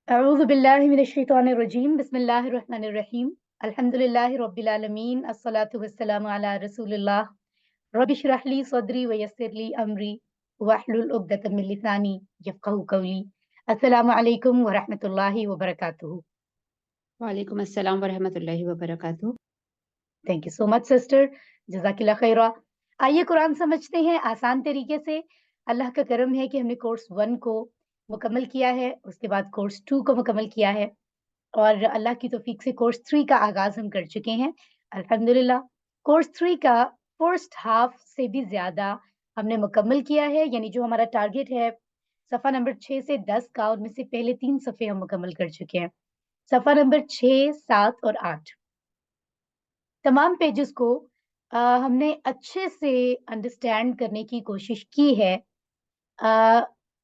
अऊज़ु बिल्लाहि मिनश्शैतानिर्रजीम बिस्मिल्लाहिर्रहमानिर्रहीम अल्हम्दुलिल्लाहि रब्बिल आलमीन अस्सलातु वस्सलामु अला रसूलिल्लाह रब्बिश रह ली सदरी व यस्सिर ली अमरी वहलुल उक़दतम मिन लिसानी यफ़क़हू क़ौली। अस्सलामु अलैकुम व रहमतुल्लाहि व बरकातुहू। वालेकुम अस्सलाम वरहमतुल्लाहि वबरकातुह। Thank you so much sister, जज़ाकिल्लाह खैरा। आइए कुरान समझते हैं आसान तरीके से। अल्लाह का करम है कि हमने कोर्स 1 को मुकम्मल किया है, उसके बाद कोर्स 2 को मुकम्मल किया है और अल्लाह की तौफीक से कोर्स 3 का आगाज़ हम कर चुके हैं अल्हम्दुलिल्लाह। कोर्स 3 का फर्स्ट हाफ से भी ज़्यादा हमने मुकम्मल किया है, यानी जो हमारा टारगेट है सफ़ा नंबर 6 से 10 का, उनमें से पहले 3 सफ़े हम मुकम्मल कर चुके हैं। सफ़ा नंबर 6, 7 और 8 तमाम पेजेस को हमने अच्छे से अंडरस्टैंड करने की कोशिश की है। अ,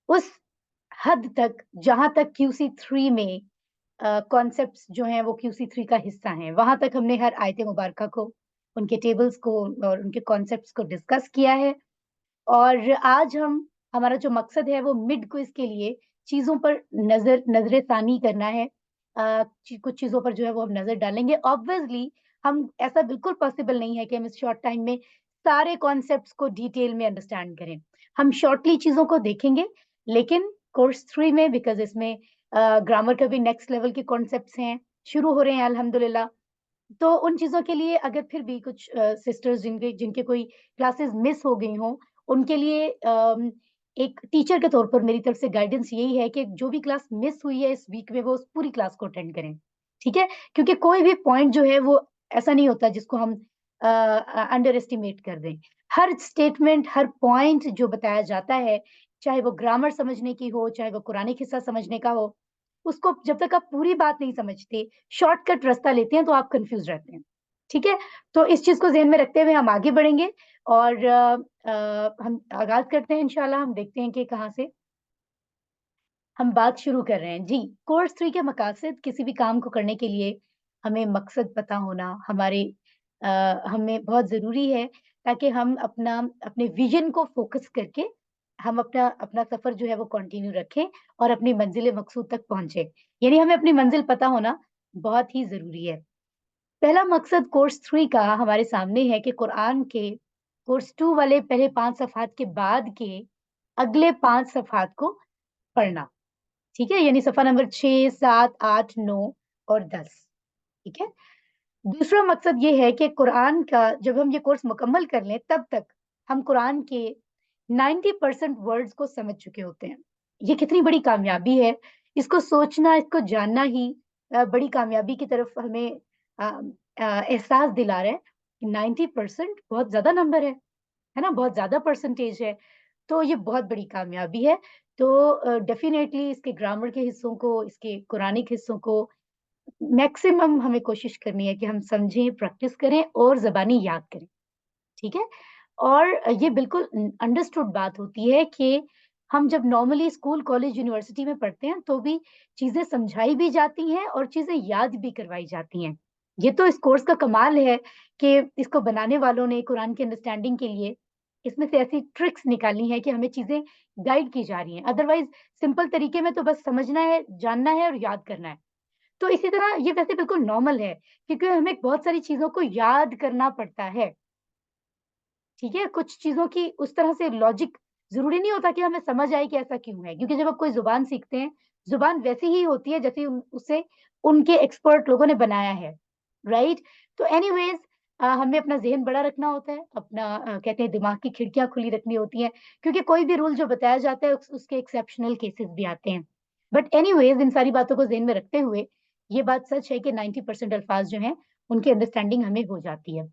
उस हद तक जहाँ तक क्यूसी 3 में कॉन्सेप्ट्स जो हैं वो क्यूसी 3 का हिस्सा हैं, वहाँ तक हमने हर आयत मुबारका को, उनके टेबल्स को और उनके कॉन्सेप्ट्स को डिस्कस किया है। और आज हम हमारा जो मकसद है वो मिड क्विज़ के लिए चीज़ों पर नज़र-ए-फ़ानी करना है। कुछ चीज़ों पर जो है वो हम नज़र डालेंगे। ऑब्वियसली हम ऐसा बिल्कुल पॉसिबल नहीं है कि हम इस शॉर्ट टाइम में सारे कॉन्सेप्ट्स को डिटेल में अंडरस्टैंड करें। हम शॉर्टली चीज़ों को देखेंगे, लेकिन कोर्स 3 में बिकॉज़ इसमें ग्रामर का भी नेक्स्ट लेवल के कॉन्सेप्ट्स हैं, शुरू हो रहे हैं अल्हम्दुलिल्लाह। तो उन चीज़ों के लिए अगर फिर भी कुछ सिस्टर्स जिनके जिनके कोई क्लासेस मिस हो गई हों, उनके लिए एक टीचर के तौर पर मेरी तरफ से गाइडेंस यही है कि जो भी क्लास मिस हुई है इस वीक में, वो उस पूरी क्लास को अटेंड करें, ठीक है? क्योंकि कोई भी पॉइंट जो है वो ऐसा नहीं होता जिसको हम अंडर एस्टिमेट कर दें। हर स्टेटमेंट, हर पॉइंट जो बताया जाता है, चाहे वो ग्रामर समझने की हो, चाहे वो कुरानिक हिस्सा समझने का हो, उसको जब तक आप पूरी बात नहीं समझते, शॉर्टकट रास्ता लेते हैं तो आप कन्फ्यूज़ रहते हैं, ठीक है? तो इस चीज़ को ज़हन में रखते हुए हम आगे बढ़ेंगे और हम आगाज़ करते हैं इंशाअल्लाह। हम देखते हैं कि कहाँ से हम बात शुरू कर रहे हैं। जी, कोर्स 3 के मकासद किसी भी काम को करने के लिए हमें मकसद पता होना हमें बहुत ज़रूरी है, ताकि हम अपने विज़न को फ़ोकस करके हम अपना अपना सफ़र जो है वो कंटिन्यू रखें और अपनी मंज़िल-ए-मक़सूद तक पहुँचे। यानी हमें अपनी मंज़िल पता होना बहुत ही ज़रूरी है। पहला मकसद कोर्स 3 का हमारे सामने है कि कुरान के कोर्स 2 वाले पहले 5 सफ़हात के बाद के अगले 5 सफ़हात को पढ़ना। ठीक है? यानी सफ़ा नंबर 6, 7, 8, 9 और 10, ठीक है? दूसरा मकसद ये है कि कुरान का जब हम ये कोर्स मुकम्मल कर लें, तब तक हम कुरान के 90% वर्ड्स को समझ चुके होते हैं। ये कितनी बड़ी कामयाबी है, इसको सोचना, इसको जानना ही बड़ी कामयाबी की तरफ हमें अ एहसास दिला रहा है कि 90% बहुत ज़्यादा नंबर है ना? बहुत ज़्यादा परसेंटेज है। तो ये बहुत बड़ी कामयाबी है। तो डेफ़िनेटली इसके ग्रामर के हिस्सों को, इसके कुरानिक हिस्सों को मैक्सिमम हमें कोशिश करनी है कि हम समझें, प्रैक्टिस करें और ज़बानी याद करें, ठीक है? और ये बिल्कुल अंडरस्टूड बात होती है कि हम जब नॉर्मली स्कूल, कॉलेज, यूनिवर्सिटी में पढ़ते हैं, तो भी चीज़ें समझाई भी जाती हैं और चीज़ें याद भी करवाई जाती हैं। ये तो इस कोर्स का कमाल है कि इसको बनाने वालों ने कुरान की अंडरस्टैंडिंग के लिए इसमें से ऐसी ट्रिक्स निकाली हैं कि हमें चीज़ें गाइड की जा रही हैं। अदरवाइज़ सिंपल तरीके में तो बस समझना है, जानना है और याद करना है। तो इसी तरह ये वैसे बिल्कुल नॉर्मल है, क्योंकि हमें बहुत सारी चीज़ों को याद करना पड़ता है। ठीक है? कुछ चीज़ों की उस तरह से लॉजिक ज़रूरी नहीं होता कि हमें समझ आए कि ऐसा क्यों है, क्योंकि जब आप कोई ज़ुबान सीखते हैं, ज़ुबान वैसी ही होती है जैसे उसे उनके एक्सपर्ट लोगों ने बनाया है, राइट? तो एनीवेज़ हमें अपना ज़हन बड़ा रखना होता है, कहते हैं दिमाग की खिड़कियाँ खुली रखनी होती हैं, क्योंकि कोई भी रूल जो बताया जाता है उसके एक्सेप्शनल केसेस भी आते हैं। बट एनीवेज़ इन सारी बातों को ज़हन में रखते हुए, ये बात सच है कि 90% अल्फ़ाज़ जो हैं, उनकी अंडरस्टैंडिंग हमें हो जाती है।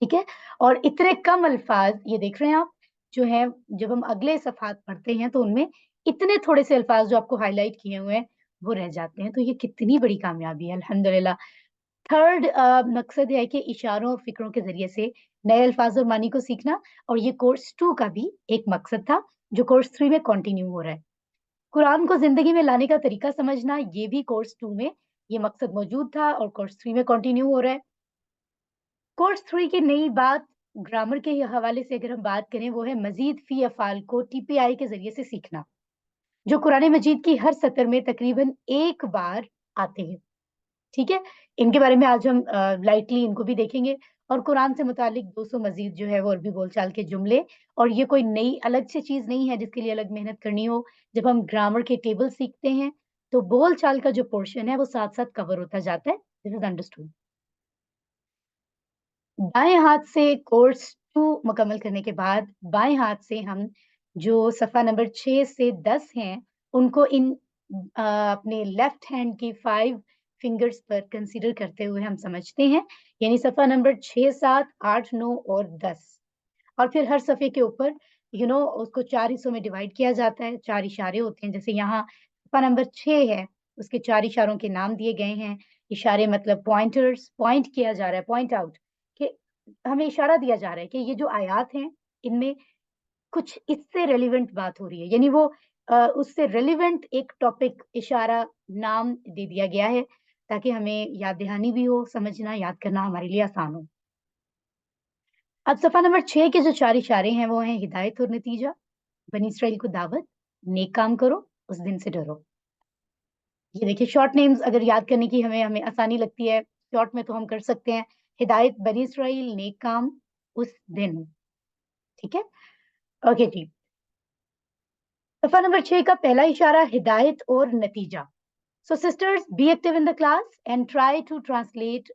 ठीक है? और इतने कम अल्फ़ाज़ ये देख रहे हैं आप, जो हैं जब हम अगले सफ़हात पढ़ते हैं तो उनमें इतने थोड़े से अल्फ़ाज़ जो आपको हाइलाइट किए हुए हैं, वो रह जाते हैं, तो ये कितनी बड़ी कामयाबी है अल्हम्दुलिल्लाह। थर्ड मकसद है कि इशारों और फ़िक्रों के ज़रिए से नए अल्फ़ाज़ और मानी को सीखना, और ये कोर्स 2 का भी एक मकसद था, जो कोर्स 3 में कंटिन्यू हो रहा है। कुरान को ज़िंदगी में लाने का तरीका समझना, ये भी कोर्स 2 में ये मकसद मौजूद था और कोर्स 3 में कंटिन्यू हो रहा है। कोर्स 3 की नई बात ग्रामर के हवाले से अगर हम बात करें, वो है मज़ीद फ़ी अफ़ाल को टीपीआई के ज़रिए से सीखना। जो कुरान मजीद की हर सतर में तकरीबन एक बार आते हैं। ठीक है, इनके बारे में आज हम लाइटली इनको भी देखेंगे और कुरान से मुतालिक 200 मजीद जो है वो अरबी बोलचाल के जुमले, और ये कोई नई अलग से चीज नहीं है जिसके लिए अलग मेहनत करनी हो। जब हम ग्रामर के टेबल सीखते हैं तो बोलचाल का जो पोर्शन है वो साथ साथ कवर होता जाता है। This is understood. दाएं हाथ से कोर्स 2 मुकम्मल करने के बाद बाएं हाथ से हम जो सफ़ा नंबर 6 से 10 हैं, उनको इन अपने लेफ्ट हैंड की 5 फिंगर्स पर कंसीडर करते हुए हम समझते हैं। यानी सफ़ा नंबर 6, 7, 8, 9 और 10, और फिर हर सफ़े के ऊपर उसको 4 हिस्सों में डिवाइड किया जाता है, 4 इशारे होते हैं। जैसे यहाँ सफ़ा नंबर 6 है, उसके 4 इशारों के नाम दिए गए हैं। इशारे मतलब पॉइंटर्स, पॉइंट किया जा रहा है, पॉइंट आउट, कि हमें इशारा दिया जा रहा है कि ये जो आयात हैं, इनमें कुछ इससे रेलेवेंट बात हो रही है। यानी वो उससे रेलेवेंट एक टॉपिक, इशारा, नाम दे दिया गया है ताकि हमें याद दहानी भी हो, समझना, याद करना हमारे लिए आसान हो। अब सफ़ा नंबर 6 के जो 4 इशारे हैं वो हैं हिदायत और नतीजा, बनी इसराइल को दावत, नेक काम करो, उस दिन से डरो। ये देखिए शॉर्ट नेम्स अगर याद करने की हमें हमें आसानी लगती है, शॉर्ट में तो हम कर सकते हैं हिदायत, बनी इसराइल, नेक काम, उस दिन। ठीक है? ओके जी। सफ़ा नंबर 6 का पहला इशारा हिदायत और नतीजा। So sisters, be active in the class and try to translate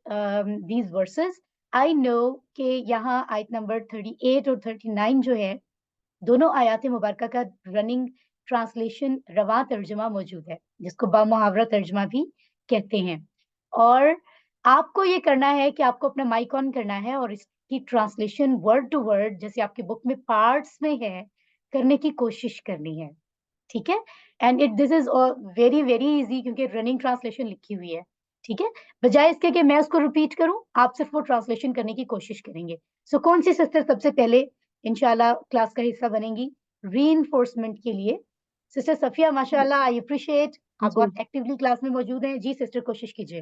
these verses. I know कि यहाँ आयत नंबर 38 और 39 जो है, दोनों आयात मुबारका का रनिंग ट्रांसलेशन रवा तर्जमा मौजूद है, जिसको बामुहावरा तर्जमा भी कहते हैं। और आपको ये करना है कि आपको अपना माइक ऑन करना है और इसकी ट्रांसलेशन वर्ड टू वर्ड, जैसे आपकी बुक में पार्ट्स में है, करने की कोशिश करनी है। ठीक है? And this is very, very easy क्योंकि रनिंग ट्रांसलेशन लिखी हुई है। ठीक है? बजाय इसके कि मैं उसको रिपीट करूँ, आप सिर्फ़ वो ट्रांसलेशन करने की कोशिश करेंगे। सो कौन-सी सिस्टर सबसे पहले इंशाल्लाह क्लास का हिस्सा बनेंगी रीइंफोर्समेंट के लिए? सिस्टर सफिया, माशाल्लाह, आई एप्रिशिएट आप जी, बहुत एक्टिवली क्लास में मौजूद हैं। जी सिस्टर, कोशिश कीजिए।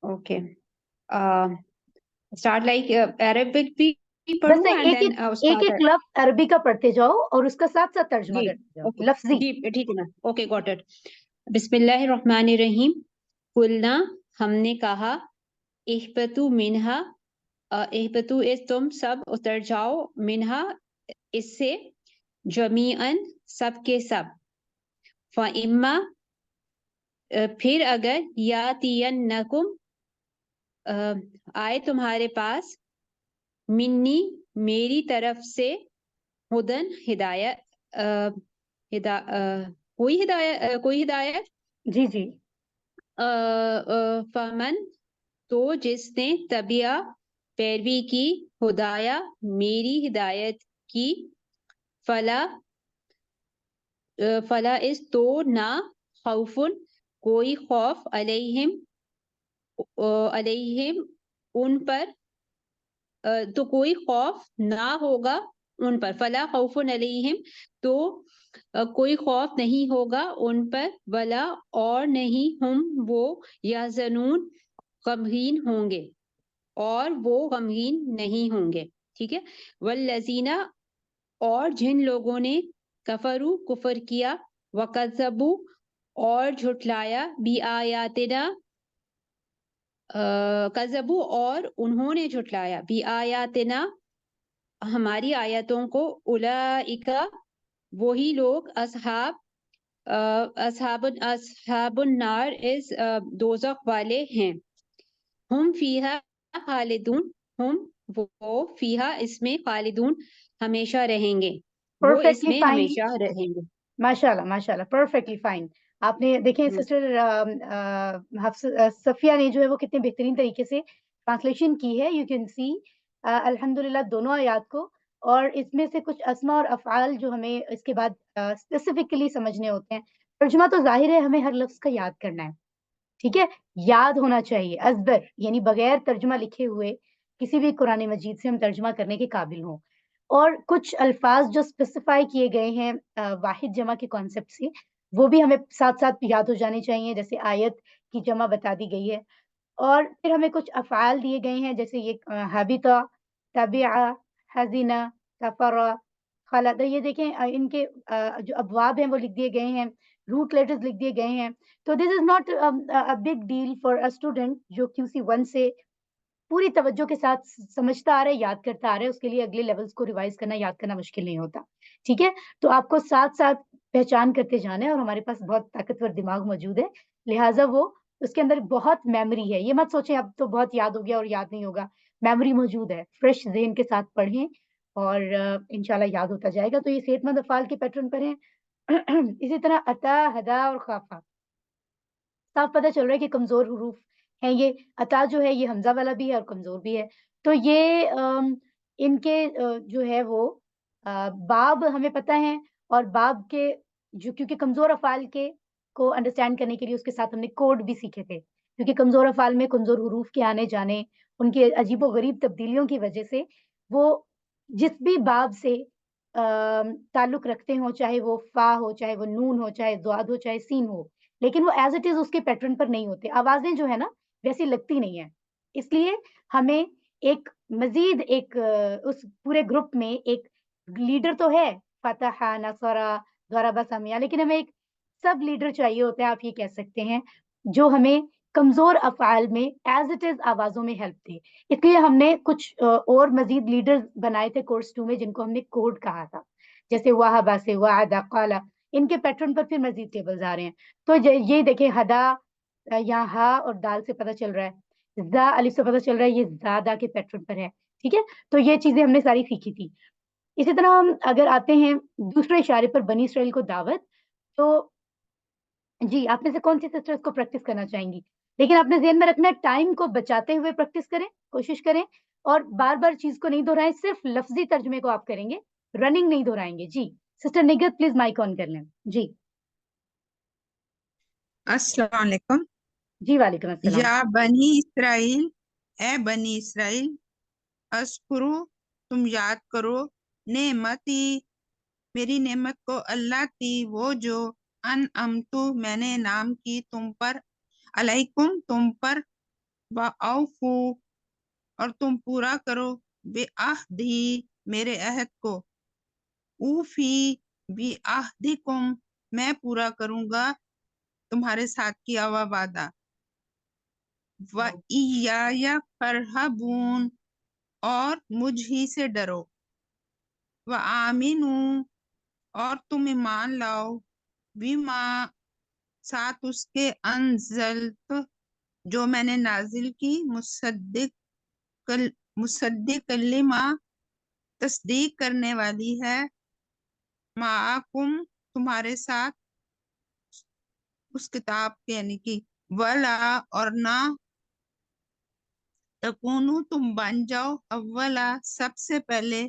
ओके। स्टार्ट लाइक अरेबिक भी बस पढ़ूं एंड देन एक-एक उसका एक-एक लफ्ज़ अरबी का पढ़ते जाओ और उसका साथ-साथ तर्जुमा जी, करते जाओ, ओके, लफ्ज़ी। जी, ठीक है ना, ओके, गॉट इट। बिस्मिल्लाहिर्रहमानिर्रहीम। कुलना, हमने कहा, इहबतु मिन्हा, इहबतु इस तुम सब उतर जाओ, मिन्हा इससे, जमीअन सब के सब, फ़इम्मा फिर अगर, यातियन्नकुम आए तुम्हारे पास, मिन्नी मेरी तरफ से, हुदन हिदायत, अ, हिदा कोई हिदायत, जी, जी। फमन तो जिसने तबिया पैरवी की, हुदाया मेरी हिदायत की, फला फला इस तो ना, खौफुन कोई खौफ, अलैहिम उन पर, तो कोई खौफ ना होगा उन पर, फला खौफुन अलैहिम तो कोई खौफ नहीं होगा उन पर, वला और नहीं हम वो, यहज़नून गमगीन होंगे, और वो गमगीन नहीं होंगे। ठीक है। वल्लज़ीना और जिन लोगों ने कफरू कुफर किया, वकज़बू और झुटलाया, बी आयातिना कज़बू और उन्होंने झुटलाया, बी आयातिना हमारी आयतों को, उलाइका वही लोग, असहाबुन नार इस दोजख वाले हैं, हम फीहा खालिदून, हम वो फीहा इसमें, खालिदून हमेशा रहेंगे, वो परफेक्टली इसमें फाइन। हमेशा रहेंगे। माशाल्लाह, माशाल्लाह, परफेक्टली फाइन। आपने देखें हम्म, सिस्टर सफिया ने जो है वो कितने बेहतरीन तरीके से ट्रांसलेशन की है। यू कैन सी अल्हम्दुलिल्लाह दोनों आयात को, और इसमें से कुछ अस्मा और अफ़आल जो हमें इसके बाद स्पेसिफिकली समझने होते हैं। तर्जुमा तो ज़ाहिर है हमें हर लफ्ज़ का याद करना है। ठीक है? याद होना चाहिए, अज़बर यानी बगैर तर्जुमा लिखे हुए किसी भी कुरान मजीद से हम तर्जुमा करने के काबिल हों। और कुछ अल्फ़ाज़ जो स्पेसिफ़ाई किए गए हैं वाहिद जमा के कॉन्सेप्ट से, वो भी हमें साथ-साथ याद हो जाने चाहिए, जैसे आयत की जमा बता दी गई है। और फिर हमें कुछ अफ़आल दिए गए हैं, जैसे ये हबिता, तबिअ, हज़िना, कफ़रा, खाला, तो ये देखें इनके जो अबवाब हैं वो लिख दिए गए हैं, रूट लेटर्स लिख दिए गए हैं। तो this is not a big deal for a student जो QC 1 से पूरी तवज्जो के साथ समझता आ रहा है, याद करता आ रहा है, उसके लिए अगले लेवल्स को रिवाइज़ करना, याद करना मुश्किल नहीं होता। ठीक है? तो आपको साथ-साथ पहचान करते जाना है और हमारे पास बहुत ताकतवर दिमाग मौजूद है, लिहाज़ा वो उसके अंदर बहुत मेमोरी है। ये मत सोचें अब तो बहुत याद हो गया और याद नहीं होगा, मेमोरी मौजूद है। फ्रेश ज़हन के साथ पढ़ें और इंशाल्लाह याद होता जाएगा। तो ये सेहतमंद अफ़आल के पैटर्न पर हैं। इसी तरह अता, हदा और ख़ाफ़ा। साफ पता चल रहा है कि कमज़ोर हुरूफ हैं ये। अता जो है ये हमज़ा वाला भी है और कमज़ोर भी है। तो ये इनके जो है वो बाब हमें पता है और बाब के जो क्योंकि कमज़ोर अफ़आल के को अंडरस्टैंड करने के लिए उसके साथ हमने कोड भी सीखे थे। क्योंकि कमज़ोर अफ़आल में कमज़ोर हुरूफ के आने-जाने, उनके अजीबो-गरीब तब्दीलियों की वज़ह से वो जिस भी बाब से ताल्लुक़ रखते हों, चाहे वो फ़ा हो, चाहे वो नून हो, चाहे ज़ाद हो, चाहे सीन हो, लेकिन वो एज़ इट इज़ उसके पैटर्न पर नहीं होते। आवाज़ें जो है ना, वैसी लगती नहीं हैं। इसलिए हमें एक मज़ीद एक उस पूरे ग्रुप में एक लीडर तो है, फ़तह, नसरा, ज़रब, समिया, लेकिन हमें एक सब लीडर चाहिए होता है, आप ये कह सकते हैं, जो हमें कमज़ोर अफ़आल में एज़ इट इज़ आवाज़ों में हेल्प दे। इसलिए हमने कुछ और मज़ीद लीडर्स बनाए थे कोर्स 2 में जिनको हमने कोड कहा था। जैसे वहबा से वअदा, क़ाला, इनके पैटर्न पर फिर मज़ीद टेबल्स आ रहे हैं। तो ज ये देखिए हदा यहाँ हा और दाल से पता चल रहा है। ज़ा अलिफ से पता चल रहा है ये ज़्यादा के पैटर्न पर है, ठीक है? तो ये चीज़ें हमने सारी सीखी थी। इसी तरह हम अगर आते हैं दूसरे इशारे पर बनी इसराइल को दावत, तो जी, आप में से कौन-सी सिस्टर इसको प्रैक्टिस करना चाहेंगी? लेकिन आपने ज़हन में रखना है टाइम को बचाते हुए प्रैक्टिस करें, कोशिश करें और बार-बार चीज़ को नहीं दोहराएँ, सिर्फ़ लफ़्ज़ी तर्जुमे को आप करेंगे, रनिंग नहीं दोहराएँगे। जी, sister Nighat please mic on कर लें। जी। अस्सलाम वालेकुम। जी, वालेकुम अस्सलाम। या बनी इसराइल, ए बनी इसराइल, अस्कुरु, तुम याद करो, नेमती, मेरी नेमत को, अल्लाह ती, वो जो, अन अमतु, मैंने नाम की तुम पर, अलैकुम, तुम पर, व औफू, और तुम पूरा करो, बे आहदी, मेरे अहद को, ऊफी बी आहदिकुम, मैं पूरा करूंगा तुम्हारे साथ किया हुआ वादा, व इयाया फरहबून, और मुझ ही से डरो, व आमिनू, और तुम ईमान लाओ, बिमा, साथ उसके, अनजलत, जो मैंने नाजिल की, मुसद्दिक लिमा, तस्दीक करने वाली है, माकुम, तुम्हारे साथ, उस किताब के, यानी कि वला, और ना, तकूनु, तुम बन जाओ, अव्वला, सबसे पहले,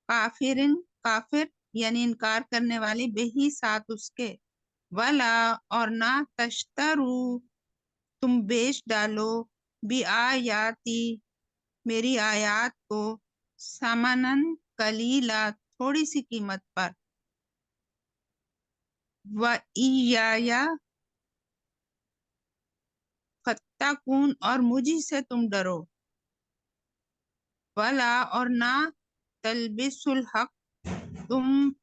काफिरिन, काफिर, यानी इनकार करने वाले, बेही, साथ उसके, वला, और ना, तश्तरू, तुम बेच डालो, बी आयाती, मेरी आयात को, समनन कलीला, थोड़ी सी कीमत पर, व इयाया फत्तकून, और मुझी से तुम डरो, वला, और ना, तलबिसुल हक, तुम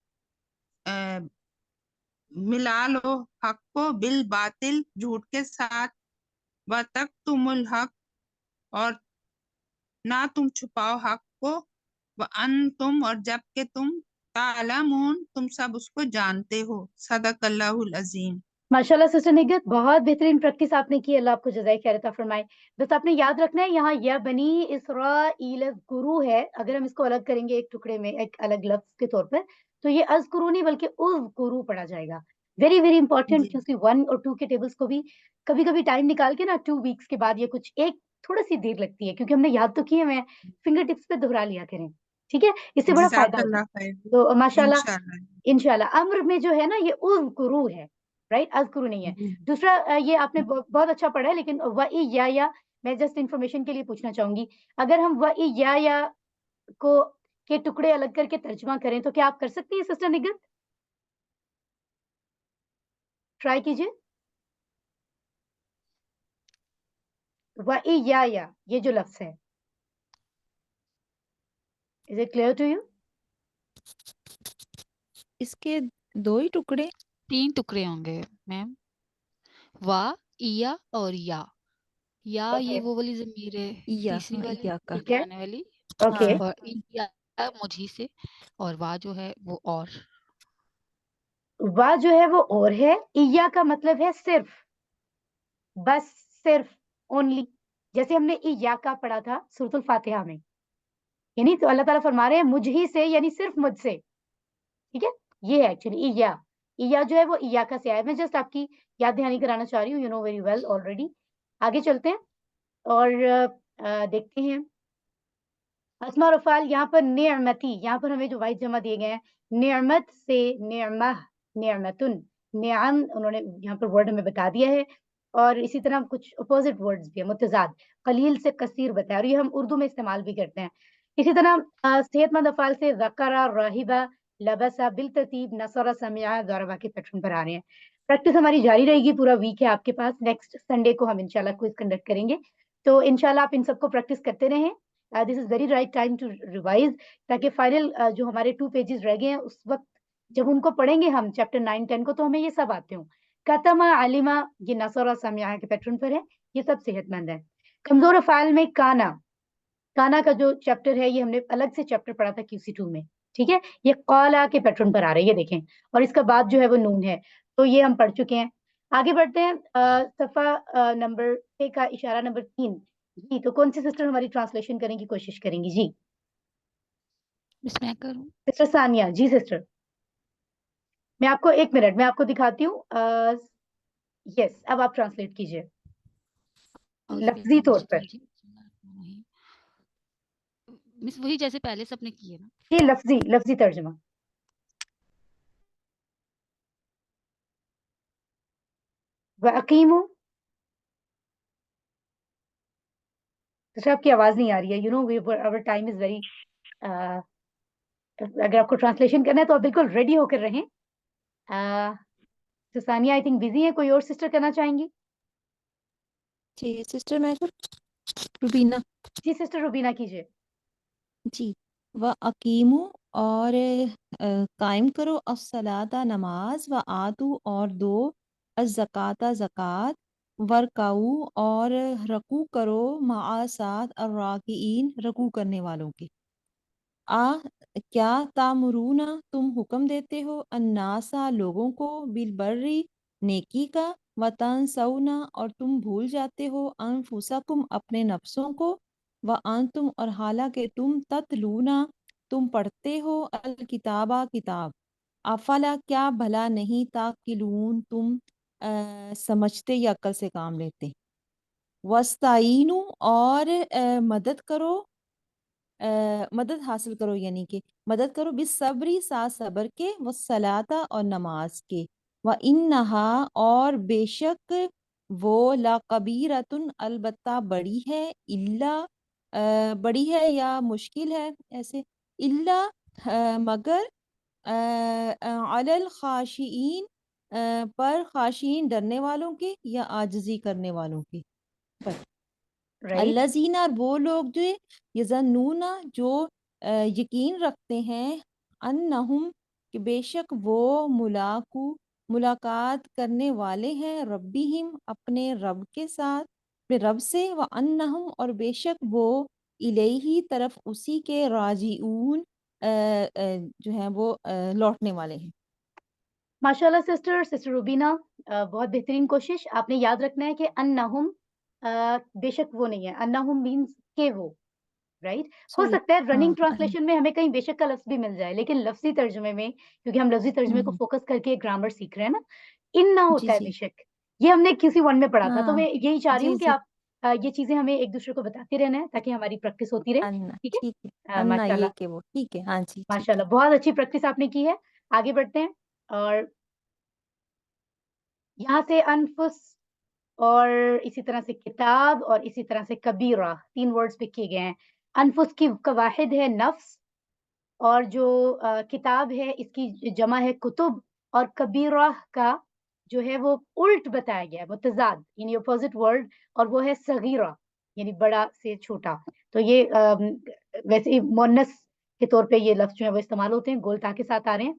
मिला लो हक को, बिल बातिल, झूठ के साथ, व तक तुमुल हक, और ना तुम छुपाओ हक को, व अन तुम, और जबकि तुम, तालमून, तुम सब उसको जानते हो। सदकल्लाहुल अजीम। माशाल्लाह सिस्टर निगहत बहुत बेहतरीन प्रैक्टिस आपने की, अल्लाह आपको जज़ाए खैर अता फरमाए। बस आपने याद रखना है यहाँ या बनी इसराईल गुरु है, अगर हम इसको अलग करेंगे एक टुकड़े में, एक अलग लफ्ज़ के तौर पर, तो ये अज़कुरू नहीं बल्कि उज़कुरू पढ़ा जाएगा। वेरी, वेरी इंपॉर्टेंट जी क्योंकि 1 और 2 के टेबल्स को भी कभी-कभी टाइम निकाल के ना 2 वीक्स के बाद या कुछ एक थोड़ी-सी देर लगती है क्योंकि हमने याद तो किए हुए हैं, फिंगर टिप्स पे दोहरा लिया करें, ठीक है? इससे बड़ा फ़ायदा होता है। जज़ाकल्लाह खैर। तो माशाल्लाह इंशाल्लाह। इंशाल्लाह अम्र में जो है ना ये उज़कुरू है, राइट? अज़कुरू नहीं है। जी दूसरा ये आपने बहुत अच्छा पढ़ा है लेकिन वइय्याया मैं जस्ट इन्फॉर्मेशन के लिए पूछना चाहूँगी, अगर हम वइय्याया को के टुकड़े अलग करके तर्जुमा करें तो क्या आप कर सकती हैं सिस्टर निगहत? ट्राई कीजिए। वइय्याया ये जो लफ्ज़ है। Is it clear to you? اس کے 2 ہی ٹکڑے؟ 3 ٹکڑے ہوں گے میم، وا، ایا اور یا یہ وہ والی ضمیر ہے یا، تیسری ہاں، والی یا کا، ٹھیک ہے، آنے والی، اوکے، ہاں، اور یا مجھے سے، اور وا جو ہے وہ اور. وا جو ہے وہ اور ہے، ایا کا مطلب ہے صرف، بس، صرف، اونلی. جیسے ہم نے ایا کا پڑھا تھا سورۃ الفاتحہ میں، یعنی تو اللہ تعالیٰ فرما رہے ہیں مجھ ہی سے، یعنی صرف مجھ سے. ٹھیک ہے، یہ ہے ایکچولی ایا جو ہے وہ ایا کا سے آیا. میں جسٹ آپ کی یاد دہانی کرانا چاہ رہی ہوں، you know very well already. آگے چلتے ہیں اور دیکھتے ہیں اسماء اور افعال. یہاں پر نعمتی، یہاں پر ہمیں جو واحد جمع دیے گئے ہیں نعمت سے نعمہ، نعمتن، نعم انہوں نے یہاں پر ورڈ ہمیں بتا دیا ہے. اور اسی طرح کچھ اپوزٹ ورڈز بھی ہیں متضاد، قلیل سے کثیر بتایا، اور یہ ہم اردو میں استعمال بھی کرتے ہیں. اسی طرح صحت مند افعال سے ذکر، راہبہ، لبسا، بالترتیب نصر، سمع، ضربہ کے پیٹرن پر آ رہے ہیں. پریکٹس ہماری جاری رہے گی، پورا ویک ہے آپ کے پاس. نیکسٹ سنڈے کو ہم انشاءاللہ کوئز کنڈکٹ کریں گے، تو انشاءاللہ آپ ان سب کو پریکٹس کرتے رہیں. This is very right time to revise, تاکہ فائنل جو ہمارے 2 پیجز رہ گئے ہیں اس وقت جب ان کو پڑھیں گے ہم چیپٹر 9 10 کو، تو ہمیں یہ سب آتے ہوں. کتما، علیما، یہ نصر، سمع کے پیٹرن پر ہے، یہ سب صحت مند ہے. کمزور افعال میں کانا، کانا کا جو چیپٹر ہے یہ ہم نے الگ سے چیپٹر پڑھا تھا QC2 میں. ٹھیک ہے، یہ قالا کے پیٹرن پر آ رہا ہے، یہ دیکھیں، اور اس کا بعد جو ہے وہ نون ہے، تو یہ ہم پڑھ چکے ہیں. آگے بڑھتے ہیں صفحہ نمبر 6 کا اشارہ نمبر 3. جی، تو کون سی سسٹر ہماری ٹرانسلیشن کرنے کی کوشش کریں گی؟ جی بس میں کروں. سسٹر ثانیہ. جی سسٹر، میں آپ کو 1 منٹ میں آپ کو دکھاتی ہوں. یس، اب آپ ٹرانسلیٹ کیجئے لفظی طور پر. مس وہی جیسے پہلے سب نے کیے نا. یہ لفظی ترجمہ. وَأَقِیمُوا، سسٹر آپ کی آواز نہیں آ رہی ہے. You know our time is very اگر آپ کو ٹرانسلیشن کرنا ہے تو آپ بالکل ریڈی ہو کر رہیں. ثانیہ آئی تھنک بزی ہیں، کوئی اور سسٹر کرنا چاہیں گی؟ جی سسٹر میں روبینہ. جی سسٹر روبینہ کیجیے. جی، وَأَقِیمُوا، اور قائم کرو، الصلاۃ نماز، وآتوا، اور دو، الزکوٰۃ زکوٰۃ، ورکعوا، اور رکوع کرو، مع ساتھ الراکعین، رکوع کرنے والوں کے. کیا تامرون، تم حکم دیتے ہو، الناسا، لوگوں کو، بالبری، نیکی کا، وتنسون، اور تم بھول جاتے ہو، انفسکم، اپنے نفسوں کو، وانتم، اور حالانکہ تم، تتلون، تم پڑھتے ہو، الکتابہ، کتاب، افلا، کیا بھلا نہیں، تاقلون، تم سمجھتے یا عقل سے کام لیتے. وستعینوا، اور مدد کرو، مدد حاصل کرو، یعنی کہ مدد کرو، بالصبری، ساتھ صبر کے، والصلاۃ، اور نماز کے، وانہا، اور بے شک وہ، لکبیرۃ، البتہ بڑی ہے، بڑی ہے یا مشکل ہے ایسے، مگر، علی الخاشعین، پر خاشعین ڈرنے والوں کے، یا عاجزی کرنے والوں کے پر. رائٹ. الذین، وہ لوگ جو یظنون، جو یقین رکھتے ہیں، انہم، کہ بے شک وہ، ملاقات کرنے والے ہیں، ربہم، اپنے رب کے ساتھ، اپنے رب سے، وانہم، اور بے شک وہ، الیہ، طرف اسی کے، راجعون، جو ہیں وہ لوٹنے والے ہیں. ماشاء اللہ سسٹر روبینہ، بہت بہترین کوشش. آپ نے یاد رکھنا ہے کہ انہم بے شک وہ نہیں ہے، انہم مینس کہ وہ، رائٹ. ہو سوری، سکتا ہے ہاں، رننگ ٹرانسلیشن میں ہمیں کہیں بے شک کا لفظ بھی مل جائے، لیکن لفظی ترجمے میں، کیونکہ ہم لفظی ترجمے کو فوکس کر کے گرامر سیکھ رہے ہیں نا، ان نہ جی ہوتا ہے جی، بے شک. یہ ہم نے QC1 میں پڑھا تھا، تو ہاں، میں یہی چاہ رہی جی ہوں کہ جی، آپ یہ چیزیں ہمیں ایک دوسرے کو بتاتے رہنا ہے تاکہ ہماری پریکٹس ہوتی رہے. انا، ٹھیک ٹھیک ہے، ہے، انا ماشاء یہ اللہ کہ وہ، ٹھیک ہے، ہاں جی ماشاء ٹھیک ہے. اللہ، بہت اچھی پریکٹس آپ نے کی ہے. آگے بڑھتے ہیں، اور یہاں سے انفس، اور اسی طرح سے کتاب، اور اسی طرح سے کبیرہ، 3 ورڈز پک کیے گئے ہیں. انفس کی کا واحد ہے نفس، اور جو کتاب ہے اس کی جمع ہے کتب، اور کبیرہ کا جو ہے وہ الٹ بتایا گیا ہے، متضاد، یعنی اپوزٹ ورڈ، اور وہ ہے صغیرہ، یعنی بڑا سے چھوٹا. تو یہ ویسے مونس کے طور پہ یہ لفظ جو ہے وہ استعمال ہوتے ہیں، گول تا کے ساتھ آ رہے ہیں.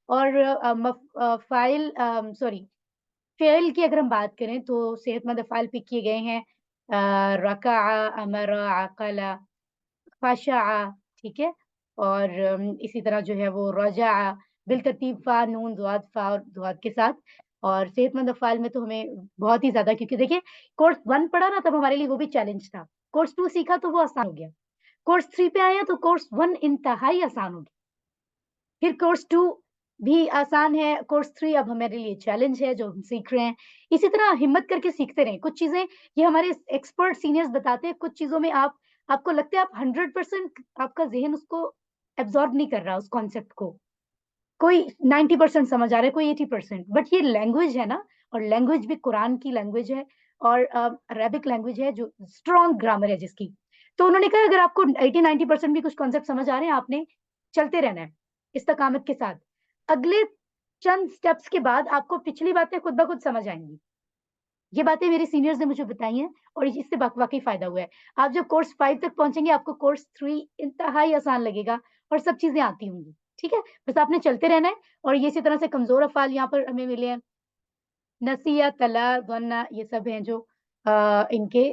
اور فائل سوری فعل کی اگر ہم بات کریں تو صحت مند افعال پک کیے گئے ہیں رکع، امر، عقل، خشع، ٹھیک ہے، اور اسی طرح جو ہے وہ رجع بالترتیب فا نون ضاد فا اور ضاد کے ساتھ. اور صحت مند افعال میں تو ہمیں بہت ہی زیادہ، کیونکہ دیکھیں کورس 1 پڑھا نا تب ہمارے لیے وہ بھی چیلنج تھا، کورس 2 سیکھا تو وہ آسان ہو گیا، کورس 3 پہ آئے ہیں تو کورس 1 انتہائی آسان ہو گیا، پھر کورس 2 بھی آسان ہے، کورس 3 اب ہمارے لیے چیلنج ہے جو ہم سیکھ رہے ہیں. اسی طرح ہمت کر کے سیکھتے رہیں. کچھ چیزیں یہ ہمارے ایکسپرٹ سینئرز بتاتے ہیں، کچھ چیزوں میں آپ کو لگتا ہے آپ 100% آپ کا ذہن اس کو ایبزارب نہیں کر رہا اس کانسیپٹ کو، کوئی 90% سمجھ آ رہا ہے، کوئی 80%، بٹ یہ لینگویج ہے نا، اور لینگویج بھی قرآن کی لینگویج ہے اور عربک لینگویج ہے جو اسٹرانگ گرامر ہے جس کی. تو انہوں نے کہا اگر آپ کو 80-90% بھی کچھ کانسیپٹ سمجھ آ رہے ہیں، آپ نے چلتے رہنا ہے استقامت کے ساتھ. اگلے چند سٹیپس کے بعد آپ کو پچھلی باتیں خود بخود سمجھ آئیں گی. یہ باتیں میرے سینئرز نے مجھے بتائی ہیں اور اس سے واقعی فائدہ ہوا ہے. آپ جب کورس 5 تک پہنچیں گے آپ کو کورس 3 انتہائی آسان لگے گا اور سب چیزیں آتی ہوں گی. ٹھیک ہے، بس آپ نے چلتے رہنا ہے. اور یہ اسی طرح سے کمزور افعال یہاں پر ہمیں ملے ہیں، نسیہ، تلا، ظن، یہ سب ہیں جو ان کے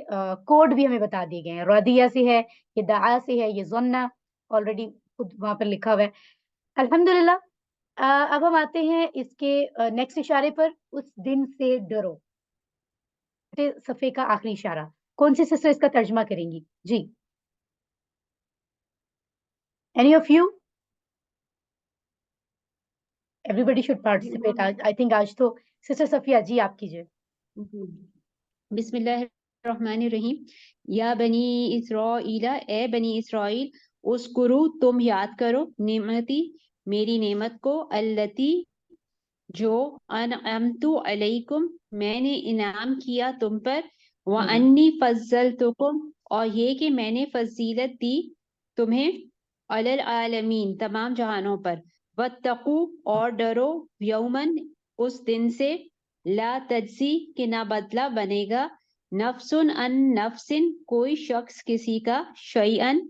کوڈ بھی ہمیں بتا دیے گئے ہیں. رضیہ سے ہے، یہ دعا سے ہے، یہ ظن آلریڈی خود وہاں پر لکھا ہوا ہے. الحمدللہ. اب ہم آتے ہیں اس کے نیکسٹ اشارے پر، اس دن سے ڈرو. صفحے کا آخری اشارہ کون سی سسٹر اس کا ترجمہ کریں گی؟ جی، any of you? Everybody should participate. I think آج تو سسٹر صفیہ جی آپ کیجیے. بسم اللہ الرحمن الرحیم. یا بنی اسرائیل، اے بنی اسرائیل، اذکروا تم یاد کرو، نعمتی میری نعمت کو، التی جو انعمت علیکم میں نے انعام کیا تم پر، وانی فضلتکم اور یہ کہ میں نے فضیلت دی تمہیں، علی العالمین تمام جہانوں پر، واتقوا اور ڈرو، یومن اس دن سے، لا تجزی کہ نہ بدلہ بنے گا، نفس ان نفس کوئی شخص کسی کا، شیئن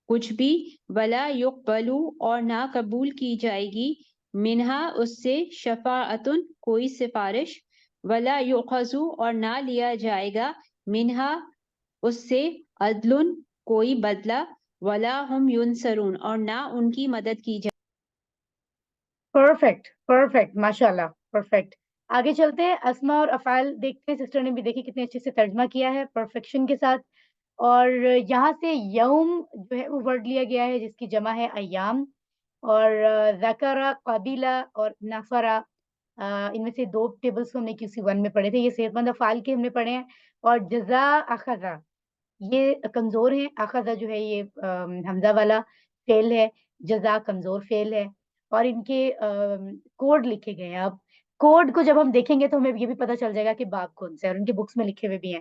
کچھ بھی، ولا یقبلو اور نہ قبول کی جائے گی، منہا اس سے، شفاعتن کوئی سفارش، ولا یؤخذو اور نہ لیا جائے گا، منہا اس سے، عدل کوئی بدلہ، ولا ہم ینصرون اور نہ ان کی مدد کی جائے. پرفیکٹ پرفیکٹ، ماشاء اللہ، پرفیکٹ. آگے چلتے ہیں، اسما اور افعال دیکھتے ہیں. سسٹر نے بھی دیکھی کتنے اچھے سے ترجمہ کیا ہے پرفیکشن کے ساتھ. اور یہاں سے یوم جو ہے وہ ورڈ لیا گیا ہے جس کی جمع ہے ایام، اور ذکر، قبیلہ اور نفرا، ان میں سے 2 ٹیبلز ہم نے QC 1 میں پڑھے تھے. یہ صحت مند افعال کے ہم نے پڑھے ہیں. اور جزا، اخذا یہ کمزور ہیں. اخذا جو ہے یہ حمزہ والا فعل ہے، جزا کمزور فعل ہے. اور ان کے کوڈ لکھے گئے ہیں. اب کوڈ کو جب ہم دیکھیں گے تو ہمیں یہ بھی پتہ چل جائے گا کہ باب کون سے ہے، اور ان کے بکس میں لکھے ہوئے بھی ہیں.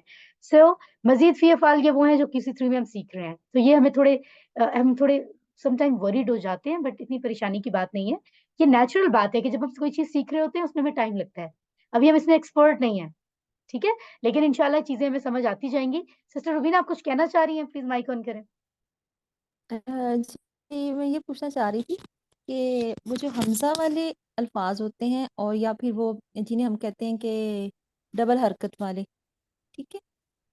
مزید فی افعال یہ وہ ہیں جو QC 3 میں ہم سیکھ رہے ہیں. تو یہ ہم تھوڑے سم ٹائم ورڈ ہو جاتے ہیں، بٹ اتنی پریشانی کی بات نہیں ہے. یہ نیچرل بات ہے کہ جب ہم کوئی چیز سیکھ رہے ہوتے ہیں اس میں ہمیں ٹائم لگتا ہے. ابھی ہم اس میں ایکسپرٹ نہیں ہیں، ٹھیک ہے، لیکن انشاءاللہ چیزیں ہمیں سمجھ آتی جائیں گی. سسٹر روبینہ آپ کچھ کہنا چاہ رہی ہیں؟ پلیز مائک آن کریں. جی میں یہ پوچھنا چاہ رہی تھی کہ وہ جو حمزہ والے الفاظ ہوتے ہیں اور یا پھر وہ جنہیں ہم کہتے ہیں کہ ڈبل حرکت والے، ٹھیک ہے،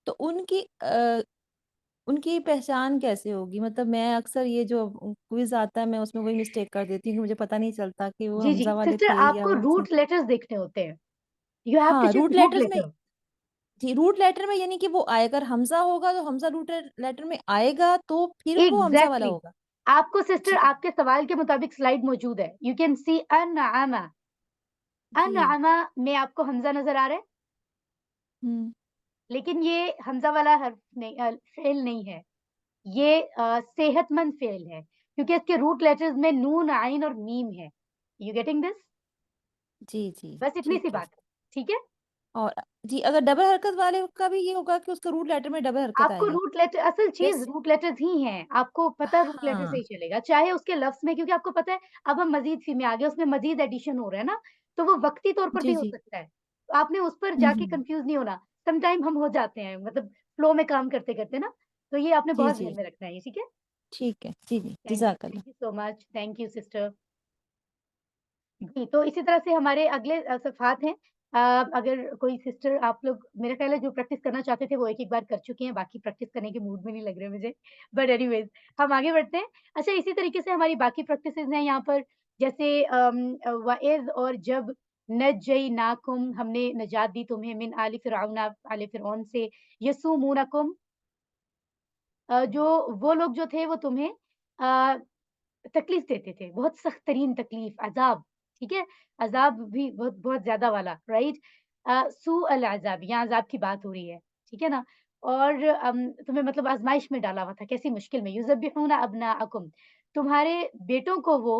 تو ان کی پہچان کیسے ہوگی؟ مطلب میں اکثر یہ جو کوئز آتا ہے میں اس میں وہی مسٹیک کر دیتی ہوں کہ مجھے پتہ نہیں چلتا کہ وہ جی جی حمزہ والے سسٹر، تھے آپ یا کو وہ روٹ لیٹرز دیکھنے ہوتے ہیں. یو ہیو ٹو ہاں چیک روٹ روٹ لیٹرز میں. لیٹر. جی روٹ لیٹر میں یعنی کہ وہ آئے، اگر حمزہ ہوگا تو حمزہ روٹ لیٹر میں آئے گا تو پھر وہ حمزہ والا ایگزیکٹلی. ہوگا. آپ کو سسٹر جی آپ کے سوال کے مطابق سلائیڈ موجود ہے. You can see انعما. جی انعما میں آپ کو حمزہ نظر آ رہا ہے، ہوں لیکن یہ حمزہ والا حرف نہیں، فعل نہیں ہے. یہ صحت مند فعل ہے کیونکہ اس کے روٹ لیٹرز میں نون، عین اور میم ہے. You getting this? جی جی بس اتنی سی ٹھیک ہے. بات ہے. ٹھیک ہے، اور جی اگر ڈبل حرکت والے کا بھی یہ ہوگا کہ اس کا روٹ لیٹر میں ڈبل حرکت آپ کو آئے گا. روٹ لیٹر، اصل چیز جیسے روٹ لیٹرز ہی ہیں. آپ کو پتا روٹ لیٹر سے ہاں ہی چلے گا، چاہے اس کے لفظ میں، کیونکہ آپ کو پتا ہے اب ہم مزید فی میں آگے، اس میں مزید ایڈیشن ہو رہا ہے نا، تو وہ وقتی طور پر جی بھی ہو جی سکتا ہے. تو آپ نے اس پر ہوں جا کے ہوں کنفیوز نہیں ہونا. سم ٹائم ہم ہو جاتے ہیں، مطلب فلو میں کام کرتے کرتے نا، تو یہ آپ نے جی بہت جی ذہن میں رکھنا ہے یہ. ٹھیک ہے، ٹھیک ہے. جی جی تھینک جزاک اللہ. You so much. Thank you sister. جی, तो इसी तरह से हमारे अगले सफ़ात हैं। अगर कोई सिस्टर आप लोग मेरा ख़्याल है जो प्रैक्टिस करना चाहते थे वो एक-एक बार कर चुकी हैं, बाकी प्रैक्टिस करने के मूड में नहीं लग रहे मुझे। बट एनीवेज़ हम आगे बढ़ते हैं। अच्छा, इसी तरीके से हमारी बाकी प्रैक्टिसेज़ हैं यहाँ पर, जैसे वइज़ और जब, नज्जयनाकुम हमने निजात दी तुम्हें, मिन आलि फ़िरऔन आले फ़िरऔन से, यसुमूनकुम जो वो लोग जो थे वो तुम्हें अ, तकलीफ देते थे, बहुत सख्त तरीन तकलीफ, अज़ाब, ठीक है? अज़ाब भी बहुत बहुत ज़्यादा वाला, राइट? सू अल अज़ाब, यहाँ अज़ाब की बात हो रही है, ठीक है ना? और तुम्हें मतलब आज़माइश में डाला हुआ था, कैसी मुश्किल में, युज़ब्बिहूना अब्नाअकुम, तुम्हारे बेटों को वो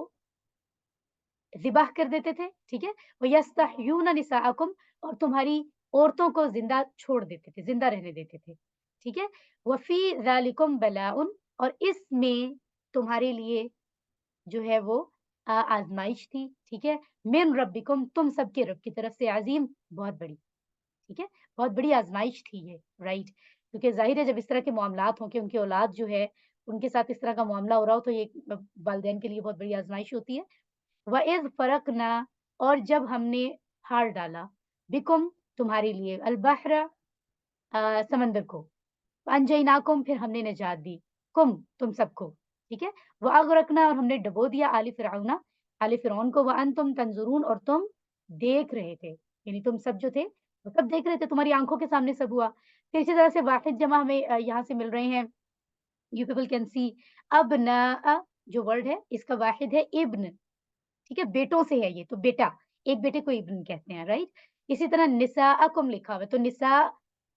ज़िबाह कर देते थे, ठीक है? व यस्तहयूना निसाअकुम, और तुम्हारी औरतों को ज़िंदा छोड़ देते थे, ज़िंदा रहने देते थे, ठीक है? व फ़ी ज़ालिकुम बलाउन, और इसमें तुम्हारे लिए जो है वो आज़माइश थी, ठीक है? मिन रब्बिकुम, तुम सबके रब की तरफ से, अज़ीम, बहुत बड़ी, ठीक है? बहुत बड़ी आज़माइश थी ये, राइट? क्योंकि ज़ाहिर है जब इस तरह के मामलात हों कि उनकी औलाद जो है, उनके साथ इस तरह का मामला हो रहा हो, तो ये वालिदैन के लिए बहुत बड़ी आज़माइश होती है। वइज़ फ़रक़ना, और जब हमने हार डाला, बिकुम, तुम्हारे लिए, अल-बहरा, समंदर को, अंजयनाकुम, फिर हमने निजात दी, कुम, तुम सबको, ठीक है? व अग़रक़ना, और हमने डुबो दिया, आले फ़िरऔना, आले फ़िरऔन को, व अंतुम तंज़ुरून, और तुम देख रहे थे, यानी तुम सब जो थे वो सब देख रहे थे, तुम्हारी आँखों के सामने सब हुआ। फिर इसी तरह से वाहिद जमा हमें यहाँ से मिल रहे हैं, यू पीपल कैन सी, अब्नाअ जो वर्ड है इसका वाहिद है इब्न, ठीक है? बेटों से है ये, तो बेटा, एक बेटे को इब्न कहते हैं, राइट? इसी तरह निसाअकुम लिखा हुआ है, तो निसा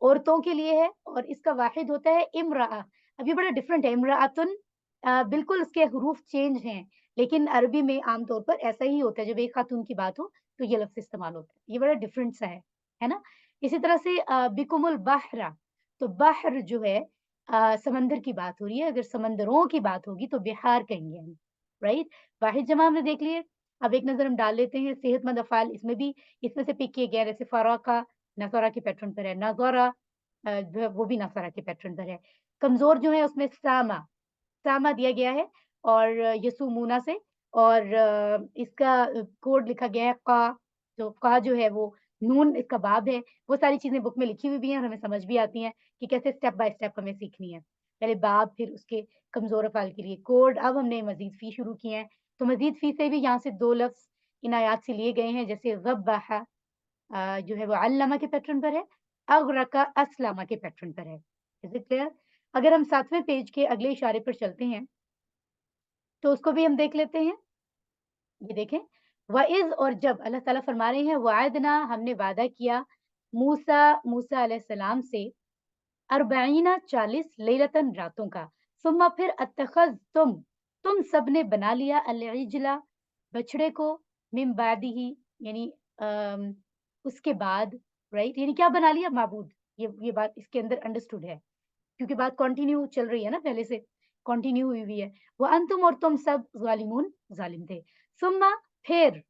औरतों के लिए है, और इसका वाहिद होता है इम्राअ। अब ये बड़ा डिफरेंट है, इम्राअतुन बिल्कुल उसके हुरूफ चेंज हैं, लेकिन अरबी में आम तौर पर ऐसा ही होता है, जब एक खातून की बात हो, तो ये लफ्ज़ इस्तेमाल होता है। ये बड़ा डिफरेंट सा है ना? इसी तरह से बिकुमुल बहरा, तो बहर जो है समंदर की बात हो रही है, अगर समंदरों की बात होगी तो बिहार कहेंगे हम, राइट? वाहिद जमा हमने देख लिए। अब एक नज़र हम डाल लेते हैं सेहतमंद अफ़आल, इसमें भी इसमें से पिक किए गए हैं, जैसे फ़राका नज़ारा के पैटर्न पर है, नज़ारा जो है वो भी नज़ारा के पैटर्न पर है। कमज़ोर जो है उसमें सामा, सामा दिया गया है, और यसुमूना से, और इसका कोड लिखा गया है क़ा, तो क़ा जो है वो नून इसका बाब है। वो सारी चीज़ें बुक में लिखी हुई भी हैं और हमें समझ भी आती हैं कि कैसे स्टेप बाय स्टेप हमें सीखनी है। पहले बाब, फिर उसके कमज़ोर अफ़आल के लिए कोड, अब हमने मज़ीद फ़ी शुरू किए हैं। तो मज़ीद फ़ी से भी यहाँ से 2 लफ्ज़ इन आयात से लिए गए हैं, जैसे ज़ब्बहा जो है वो अल्लमा के पैटर्न पर है, अग़रक़ा अस्लमा के पैटर्न पर है। Is it clear? अगर हम 7वें पेज के अगले इशारे पर चलते हैं, तो उसको भी हम देख लेते हैं। ये देखें, वइज़ और जब, अल्लाह ताला फरमा रहे हैं वअदना, हमने वादा किया, मूसा अलैहिस्सलाम से, अरबईना 40 लैलतन रातों का, सुम्मा फिर तुम सब ने बना लिया, अल-इजला बछड़े को, मिन बादिही, यानी उसके बाद, राइट? यानी क्या बना लिया? माबूद। ये बात इसके अंदर अंडरस्टूड है, क्योंकि बात कंटिन्यू चल रही है ना, पहले से कंटिन्यू हुई हुई है। व अंतुम, और तुम सब, ज़ालिमून, ज़ालिम थे। सुम्मा फिर,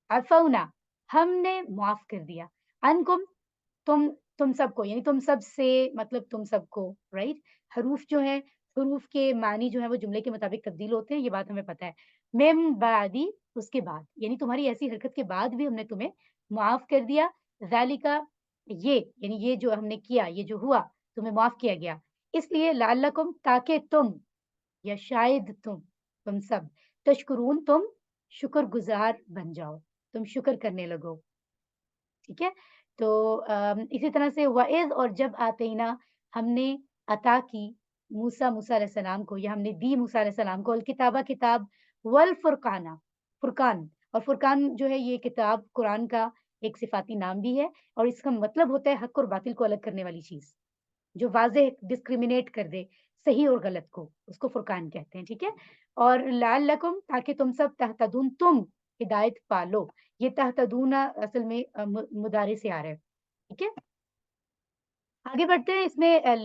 अफ़ौना, हमने माफ़ कर दिया, अनकुम, तुम सबको, यानी तुम सब से मतलब तुम सबको, राइट? हरूफ जो हैं, हरूफ के मानी जो है वो जुमले के मुताबिक तब्दील होते हैं, ये बात हमें पता है। मिन बादी, उसके बाद, यानी तुम्हारी ऐसी हरकत के बाद भी हमने तुम्हें माफ़ कर दिया। ज़ालिका, ये, यानी ये जो हमने किया, ये जो हुआ, तुम्हें माफ़ किया गया। इसलिए लअल्लकुम, ताकि तुम, या शायद तुम सब, तशकुरून, तुम शुक्रगुज़ार बन जाओ, तुम शुक्र करने लगो। ठीक है? तो इसी तरह से वइज़ और जब आतैना, हमने अता की, मूसा अलैहिस्सलाम को, या हमने दी मूसा अलैहिस्सलाम को, अल किताबा किताब, वल फुरकाना, फुरकान, और फुरकान जो है ये किताब कुरान का एक सिफ़ाती नाम भी है, और इसका मतलब होता है हक़ और बातिल को अलग करने वाली चीज़, जो वाज़ेह डिस्क्रिमिनेट कर दे सही और गलत को, उसको फुरकान कहते हैं, ठीक है? और लअल्लकुम, ताकि तुम सब, तहतदून, तुम हिदायत पालो। ये तहतदूना असल में मुदारे से आ रहा है, ठीक है? आगे बढ़ते हैं, इसमें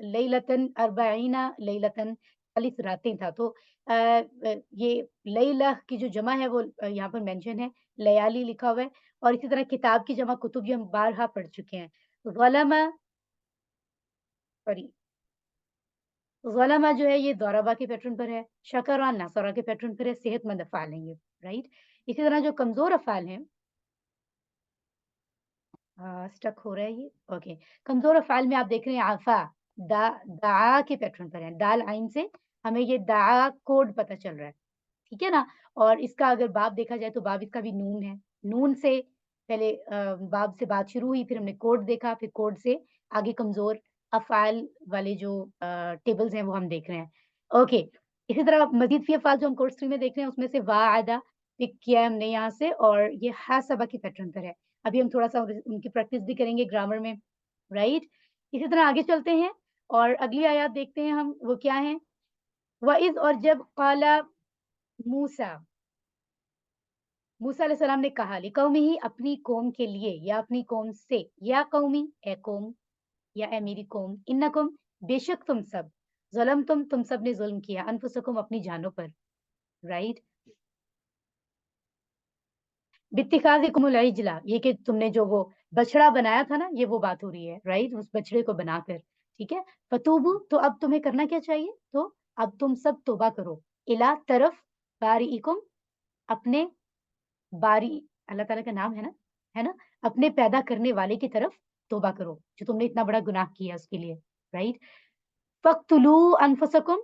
लैलतन अरबईना लैलतन, 40 रातें था, तो ये लैला की जो जमा है वो यहाँ पर मेंशन है, लयाली लिखा हुआ है, और इसी तरह किताब की जमा कुतुब, ये हम बारहा पढ़ चुके हैं। ज़लमा, सॉरी, ज़लमा जो है ये दौरबा के पैटर्न पर है, शकरा नसरा के पैटर्न पर है, सेहतमंद अफ़आल हैं ये, राइट? इसी तरह जो कमज़ोर अफ़आल हैं स्टक हो रहा है ये, ओके। कमज़ोर अफ़आल में आप देख रहे हैं आफ़ा, दाआ के पैटर्न पर है, दाल आइन से हमें ये दाआ कोड पता चल रहा है, ठीक है ना? और इसका अगर बाब देखा जाए तो बाब इसका भी नून है। नून से पहले बाब से बात शुरू हुई, फिर हमने कोड देखा, फिर कोड से आगे कमज़ोर अफ़आल वाले जो टेबल्स हैं वो हम देख रहे हैं। ओके, इसी तरह मज़ीद फ़ी अफ़आल जो हम कोर्स 3 में देख रहे हैं उसमें से वाअदा पिक किया है हमने यहाँ से और ये हासबा के पैटर्न पर है। अभी हम थोड़ा-सा उनकी प्रैक्टिस भी करेंगे ग्रामर में, राइट? इसी तरह आगे चलते हैं और अगली आयत देखते हैं हम, वो क्या है? वइज़ और जब क़ाला मूसा मूसा अलैहिस्सलाम ने कहा लिकौमिही अपनी कौम के लिए या अपनी कौम से, या कौमी ए कौम या ए मेरी कौम, इन्नकुम बेशक तुम सब, तुम सब ने जुल्म किया, अनफुसकुम अपनी जानों पर, राइट? बित्तिखाज़िकुमुल इजला ये कि तुमने जो वो बछड़ा बनाया था ना, ये वो बात हो रही है, राइट? उस बछड़े को बनाकर, ठीक है? फतूबू तो अब तुम्हें करना क्या चाहिए? तो अब तुम सब तौबा करो, इला तरफ बारीइकुम अपने बारी अल्लाह ताला का नाम है ना? अपने पैदा करने वाले की तरफ तौबा करो, जो तुमने इतना बड़ा गुनाह किया उसके लिए, राइट? फ़क़्तुलू अनफुसकुम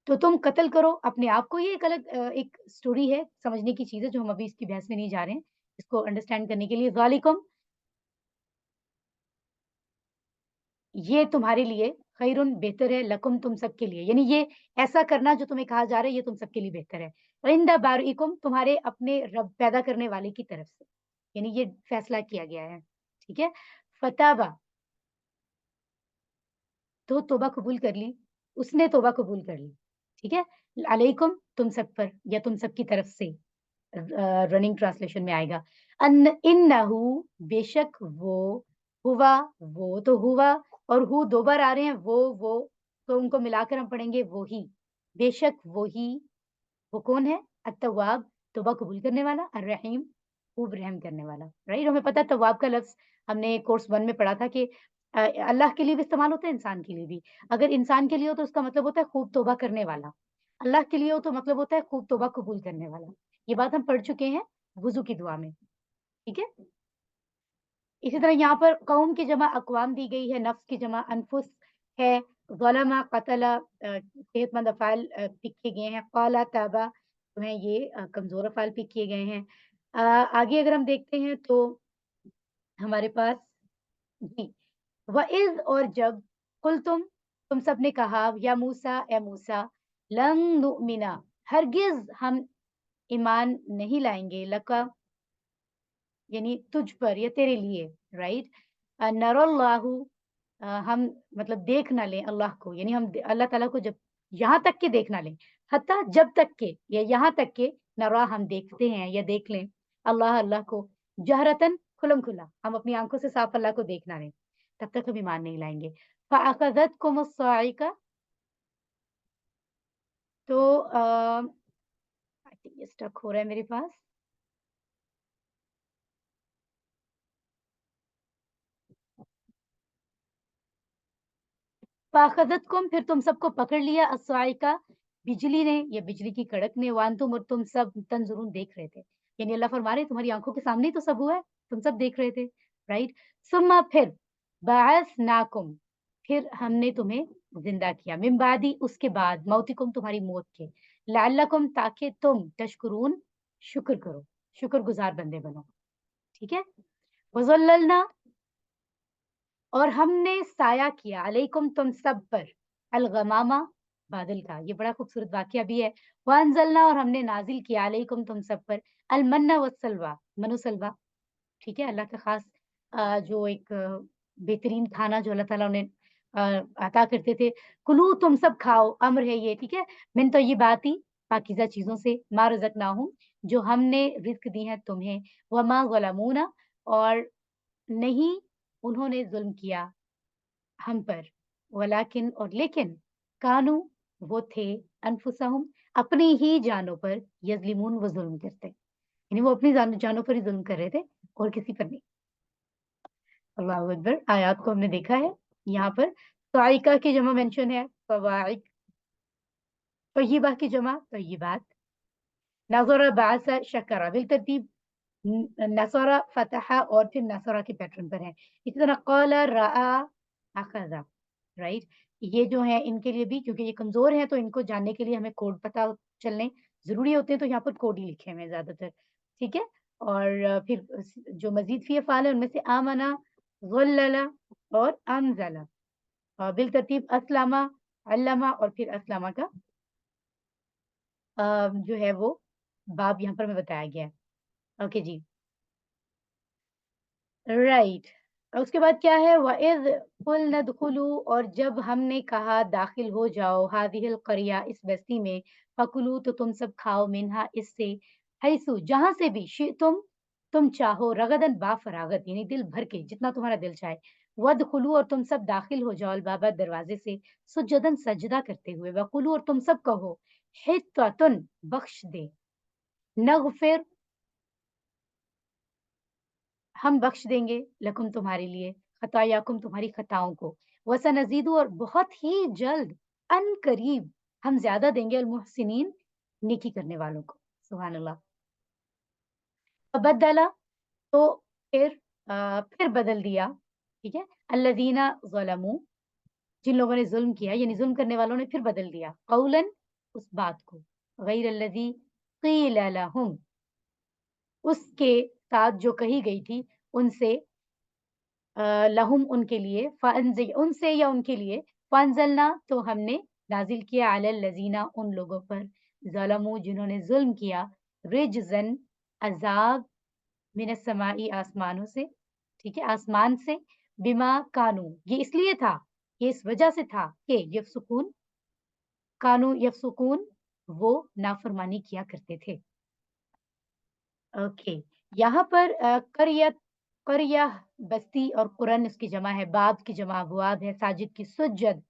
तो तुम कत्ल करो अपने आप को। ये एक अलग एक स्टोरी है, समझने की चीज़ है जो हम अभी इसकी बहस में नहीं जा रहे हैं। इसको अंडरस्टैंड करने के लिए ज़ालिकुम ये तुम्हारे लिए खैरुन बेहतर है लकुम तुम सबके लिए, यानी ये ऐसा करना जो तुम्हें कहा जा रहा है ये तुम सबके लिए बेहतर है। इंदा बारीकुम तुम्हारे अपने रब पैदा करने वाले की तरफ से, यानी ये फैसला किया गया है, ठीक है? फताबा तो तौबा कबूल कर ली, उसने तौबा कबूल कर ली, ठीक है? अलैकुम तुम सब पर या तुम सब की तरफ से रनिंग ट्रांसलेशन में आएगा। अन इन्नहु बेशक वो, हुआ वो तो हुआ और हु 2 बार आ रहे हैं वो तो उनको मिलाकर हम पढ़ेंगे वो ही। बेशक वो ही, वो कौन है? अत-तव्वाब तौबा कबूल करने वाला, अर्रहीम खूब रहम करने वाला, राइट? हमें पता है तव्वाब का लफ्ज़ हमने कोर्स 1 में पढ़ा था कि अल्लाह के लिए भी इस्तेमाल होता है, इंसान के लिए भी। अगर इंसान के लिए हो तो उसका मतलब होता है खूब तौबा करने वाला। अल्लाह के लिए हो तो मतलब होता है खूब तौबा कबूल करने वाला। ये बात हम पढ़ चुके हैं वुज़ू की दुआ में, ठीक है? इसी तरह यहाँ पर कौम की जमा अक़वाम दी गई है, नफ्स की जमा अनफुस है, ज़लमा, क़तला सेहतमंद अफ़आल पिक किए गए हैं, क़ाला, ताबा जो हैं ये कमज़ोर अफ़आल पिक किए गए हैं। आगे अगर हम देखते हैं तो हमारे पास जी, वइज़ और जब कुल्तुम तुम सब ने कहा या मूसा ए मूसा लन नुअमिना हरगिज़ हम ईमान नहीं लाएँगे लका यानी तुझ पर या तेरे लिए, राइट? नरल्लाहु हम मतलब देख ना लें अल्लाह को, यानी हम अल्लाह ताला को जब यहाँ तक के देख ना लें, हत्ता जब तक के या यहाँ तक के नरा हम देखते हैं या देख लें अल्लाह को जहरतन खुलम-खुला, हम अपनी आँखों से साफ अल्लाह को देख ना लें, तब तक हम ईमान नहीं लाएँगे। फ़अख़ज़तकुमुस साइक़ा तो आई थिंक ये स्टक हो रहा है मेरे पास। फ़ाख़ज़तकुम फिर तुम सबको पकड़ लिया अस्साइक़ा बिजली ने या बिजली की कड़क ने वांतुम और तुम सब तंज़ुरून देख रहे थे। यानी अल्लाह फरमा रहे तुम्हारी आँखों के सामने ही तो सब हुआ है, तुम सब देख रहे थे, राइट? सुम्मा फिर बअसनाकुम फिर हमने तुम्हें ज़िंदा किया मिन बादी उसके बाद मौतिकुम तुम्हारी मौत के लअल्लकुम ताकि तुम तशकुरून शुक्र करो, शुक्रगुज़ार बंदे बनो, ठीक है? वज़ल्ललना और हमने साया किया अलैकुम तुम सब पर अलगमामा बादल का ये बड़ा खूबसूरत वाकया भी है वअंजलना और हमने नाजिल किया अलैकुम तुम सब पर अलमन्ना वस्सलवा मनुसलवा ठीक है अल्लाह का खास जो एक बेहतरीन खाना जो अल्लाह ताला उन्हें अता करते थे कुलू तुम सब खाओ अम्र है ये ठीक है मिन तो ये बात ही पाकीज़ा चीज़ों से मा रज़क़नाहुम जो हमने रिज़्क दी है तुम्हें वमा ज़लमूना और नहीं उन्होंने ज़ुल्म किया हम पर वलाकिन और लेकिन कानू वो थे अनफुसहुम अपनी ही जानों पर यज़लिमून वो ज़ुल्म करते यानी वो अपनी जानों पर ही ज़ुल्म कर रहे थे और किसी पर नहीं। अल्लाहू अकबर आयत को हमने देखा है यहाँ पर साइका की जमा मेंशन है सवाइक, तय्यबा की जमा तय्यबात, नज़रा बासा शकरा, बिलतरतीब नसरा फतहा और फिर नसरा के पैटर्न पर है। इसी तरह क़ाला रआ अखज़ा, राइट। ये जो है इनके लिए भी, क्योंकि ये कमजोर हैं तो इनको जानने के लिए हमें कोड पता चलने जरूरी होते हैं, तो यहाँ पर कोड ही लिखे हुए हैं ज्यादातर, ठीक है। और फिर जो मजीद फी अफ़आल है उनमें से आमना, ज़ल्लला और अनज़ला, बिल तरतीब अस्लामा, अल्लमा और फिर अस्लामा का जो है वो बाब यहाँ पर हमें बताया गया है। ओके जी, राइट। उसके बाद क्या है, वइज़ क़ुल्ना दुख़ुलू, और जब हमने कहा दाखिल हो जाओ, हादिहिल क़रिया, इस बस्ती में, फ़कुलू, तो तुम सब खाओ, मिन्हा, इससे, हैसु, जहाँ से भी, तुम चाहो, रगदन, बाफ़रागत, यानी दिल भर के, जितना तुम्हारा दिल चाहे, वदख़ुलू, और तुम सब दाखिल हो जाओ, अलबाबा, दरवाजे से, सुज्जदन, सजदा करते हुए, वक़ुलू, और तुम सब कहो, हित्ततुन, बख्श दे, नग़फ़िर, हम बख्श देंगे, लकुम, तुम्हारे लिए, खतायाकुम, तुम्हारी खताओं को, वसनज़ीदु, और बहुत ही जल्द, अन करीब, हम ज्यादा देंगे, अल मुहसिनीन, नेकी करने वालों को। सुभान अल्लाह। फबद्दला, तो फिर बदल दिया, ठीक है, अल्लज़ीना ज़लमू, जिन लोगों ने जुल्म किया, यानी जुल्म करने वालों ने फिर बदल दिया, क़ौलन, उस बात को, गैरल्लज़ी क़ील लहुम, उसके साथ जो कही गई थी उनसे, लहुम, उनके लिए, उनसे या उनके लिए, फ़अंज़लना, तो हमने नाज़िल किया, अलल लज़ीना, उन लोगों पर, ज़लमू, जिन्होंने जुल्म किया, रिजज़न, अज़ाब, मिनस समाई, आसमानों से, ठीक है, आसमान से, बिमा कानू, ये इसलिए था, ये इस वजह से था कि यफ़सुकून, कानू यफ़सुकून, वो नाफरमानी किया करते थे। ओके, यहाँ पर करिया बस्ती, और कुरन उसकी जमा है, बाब की जमा अबवाब है, साजिद की सुज्जद,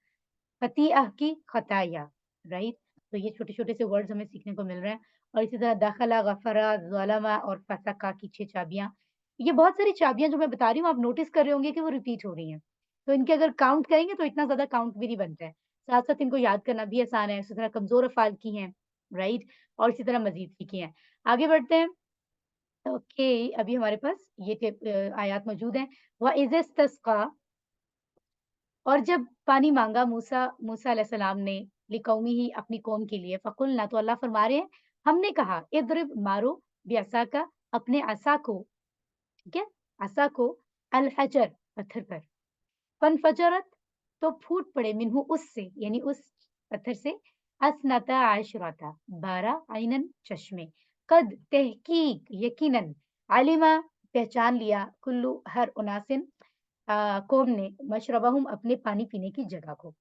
खतीअह की खताया, राइट। तो ये छोटे-छोटे से वर्ड्स हमें सीखने को मिल रहे हैं। और इसी तरह दखला, गफरा, ज़लमा और फसका की 6 चाबियाँ। ये बहुत सारी चाबियाँ जो मैं बता रही हूँ, आप नोटिस कर रहे होंगे कि वो रिपीट हो रही हैं। तो इनके अगर काउंट करेंगे तो इतना ज़्यादा काउंट भी नहीं बनता है। साथ-साथ इनको याद करना भी आसान है। इसी तरह कमज़ोर अफ़आल की हैं, राइट, और इसी तरह मज़ीद की हैं। आगे बढ़ते हैं। ओके, अभी हमारे पास ये आयात मौजूद हैं। वइज़ इस्तस्क़ा, और जब पानी माँगा मूसा अलैहिस्सलाम ने, लिकौमिही, अपनी कौम के लिए, फ़कुलना, तो अल्लाह फरमा रहे हैं, हमने कहा, इद्रिब, मारो, बिअसाका, अपने असा को, ठीक है, असा को, अल हजर, पत्थर पर, फनफजरत, तो फूट पड़े, मिन्हु, उससे, यानी उस पत्थर से, असनता अशरता, 12 ऐनन, चश्मे, कद, तहकीक, यकीनन, अलिमा, पहचान लिया, कुल्लु, हर, उनासिन, कौम ने, मशरबहुम, अपने पानी पीने की जगह को,